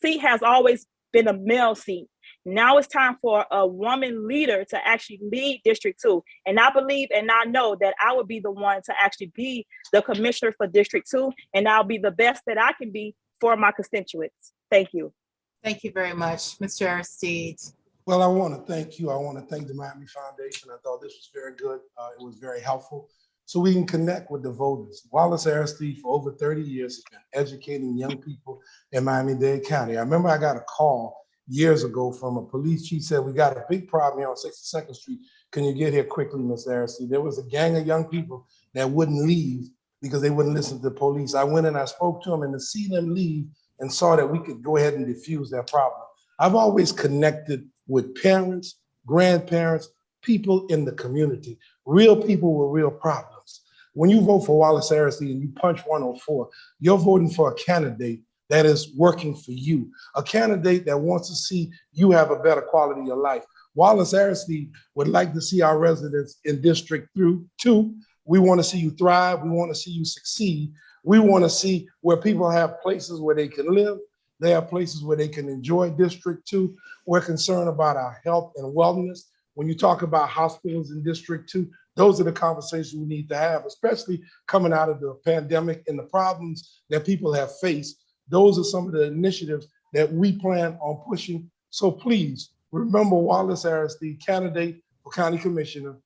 seat has always been a male seat. Now it's time for a woman leader to actually lead District 2. And I believe and I know that I will be the one to actually be the commissioner for District 2, and I'll be the best that I can be for my constituents. Thank you. Thank you very much, Mr. Aristide. Well, I want to thank you. I want to thank the Miami Foundation. I thought this was very good. It was very helpful. so we can connect with the voters. Wallace Aristide for over 30 years has been educating young people in Miami-Dade County. I remember I got a call years ago from a police chief, said, we got a big problem here on 62nd Street. Can you get here quickly, Ms. Aristide? There was a gang of young people that wouldn't leave because they wouldn't listen to the police. I went and I spoke to them, and to see them leave and saw that we could go ahead and diffuse that problem. I've always connected with parents, grandparents, people in the community, real people with real problems. When you vote for Wallace Aristide and you punch 104, you're voting for a candidate that is working for you, a candidate that wants to see you have a better quality of life. Wallace Aristide would like to see our residents in District 2. We want to see you thrive. We want to see you succeed. We want to see where people have places where they can live. They have places where they can enjoy District 2. We're concerned about our health and wellness. When you talk about hospitals in District 2, those are the conversations we need to have, especially coming out of the pandemic and the problems that people have faced. Those are some of the initiatives that we plan on pushing. So please remember Wallace Aristide, candidate for county commissioner,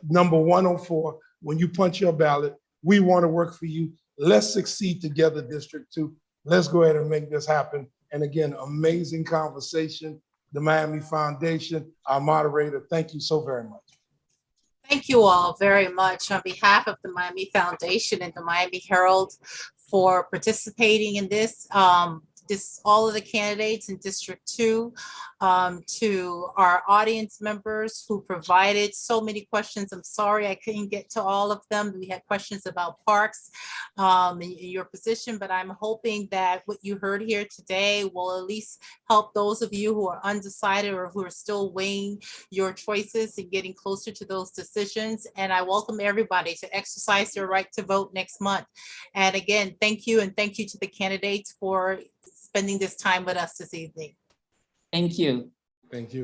number 104. When you punch your ballot, we want to work for you. Let's succeed together, District 2. Let's go ahead and make this happen. And again, amazing conversation. The Miami Foundation, our moderator, thank you so very much. Thank you all very much on behalf of the Miami Foundation and the Miami Herald for participating in this. All of the candidates in District 2, to our audience members who provided so many questions. I'm sorry I couldn't get to all of them. We had questions about parks in your position, but I'm hoping that what you heard here today will at least help those of you who are undecided or who are still weighing your choices and getting closer to those decisions. And I welcome everybody to exercise their right to vote next month. And again, thank you, and thank you to the candidates for spending this time with us this evening. Thank you. Thank you.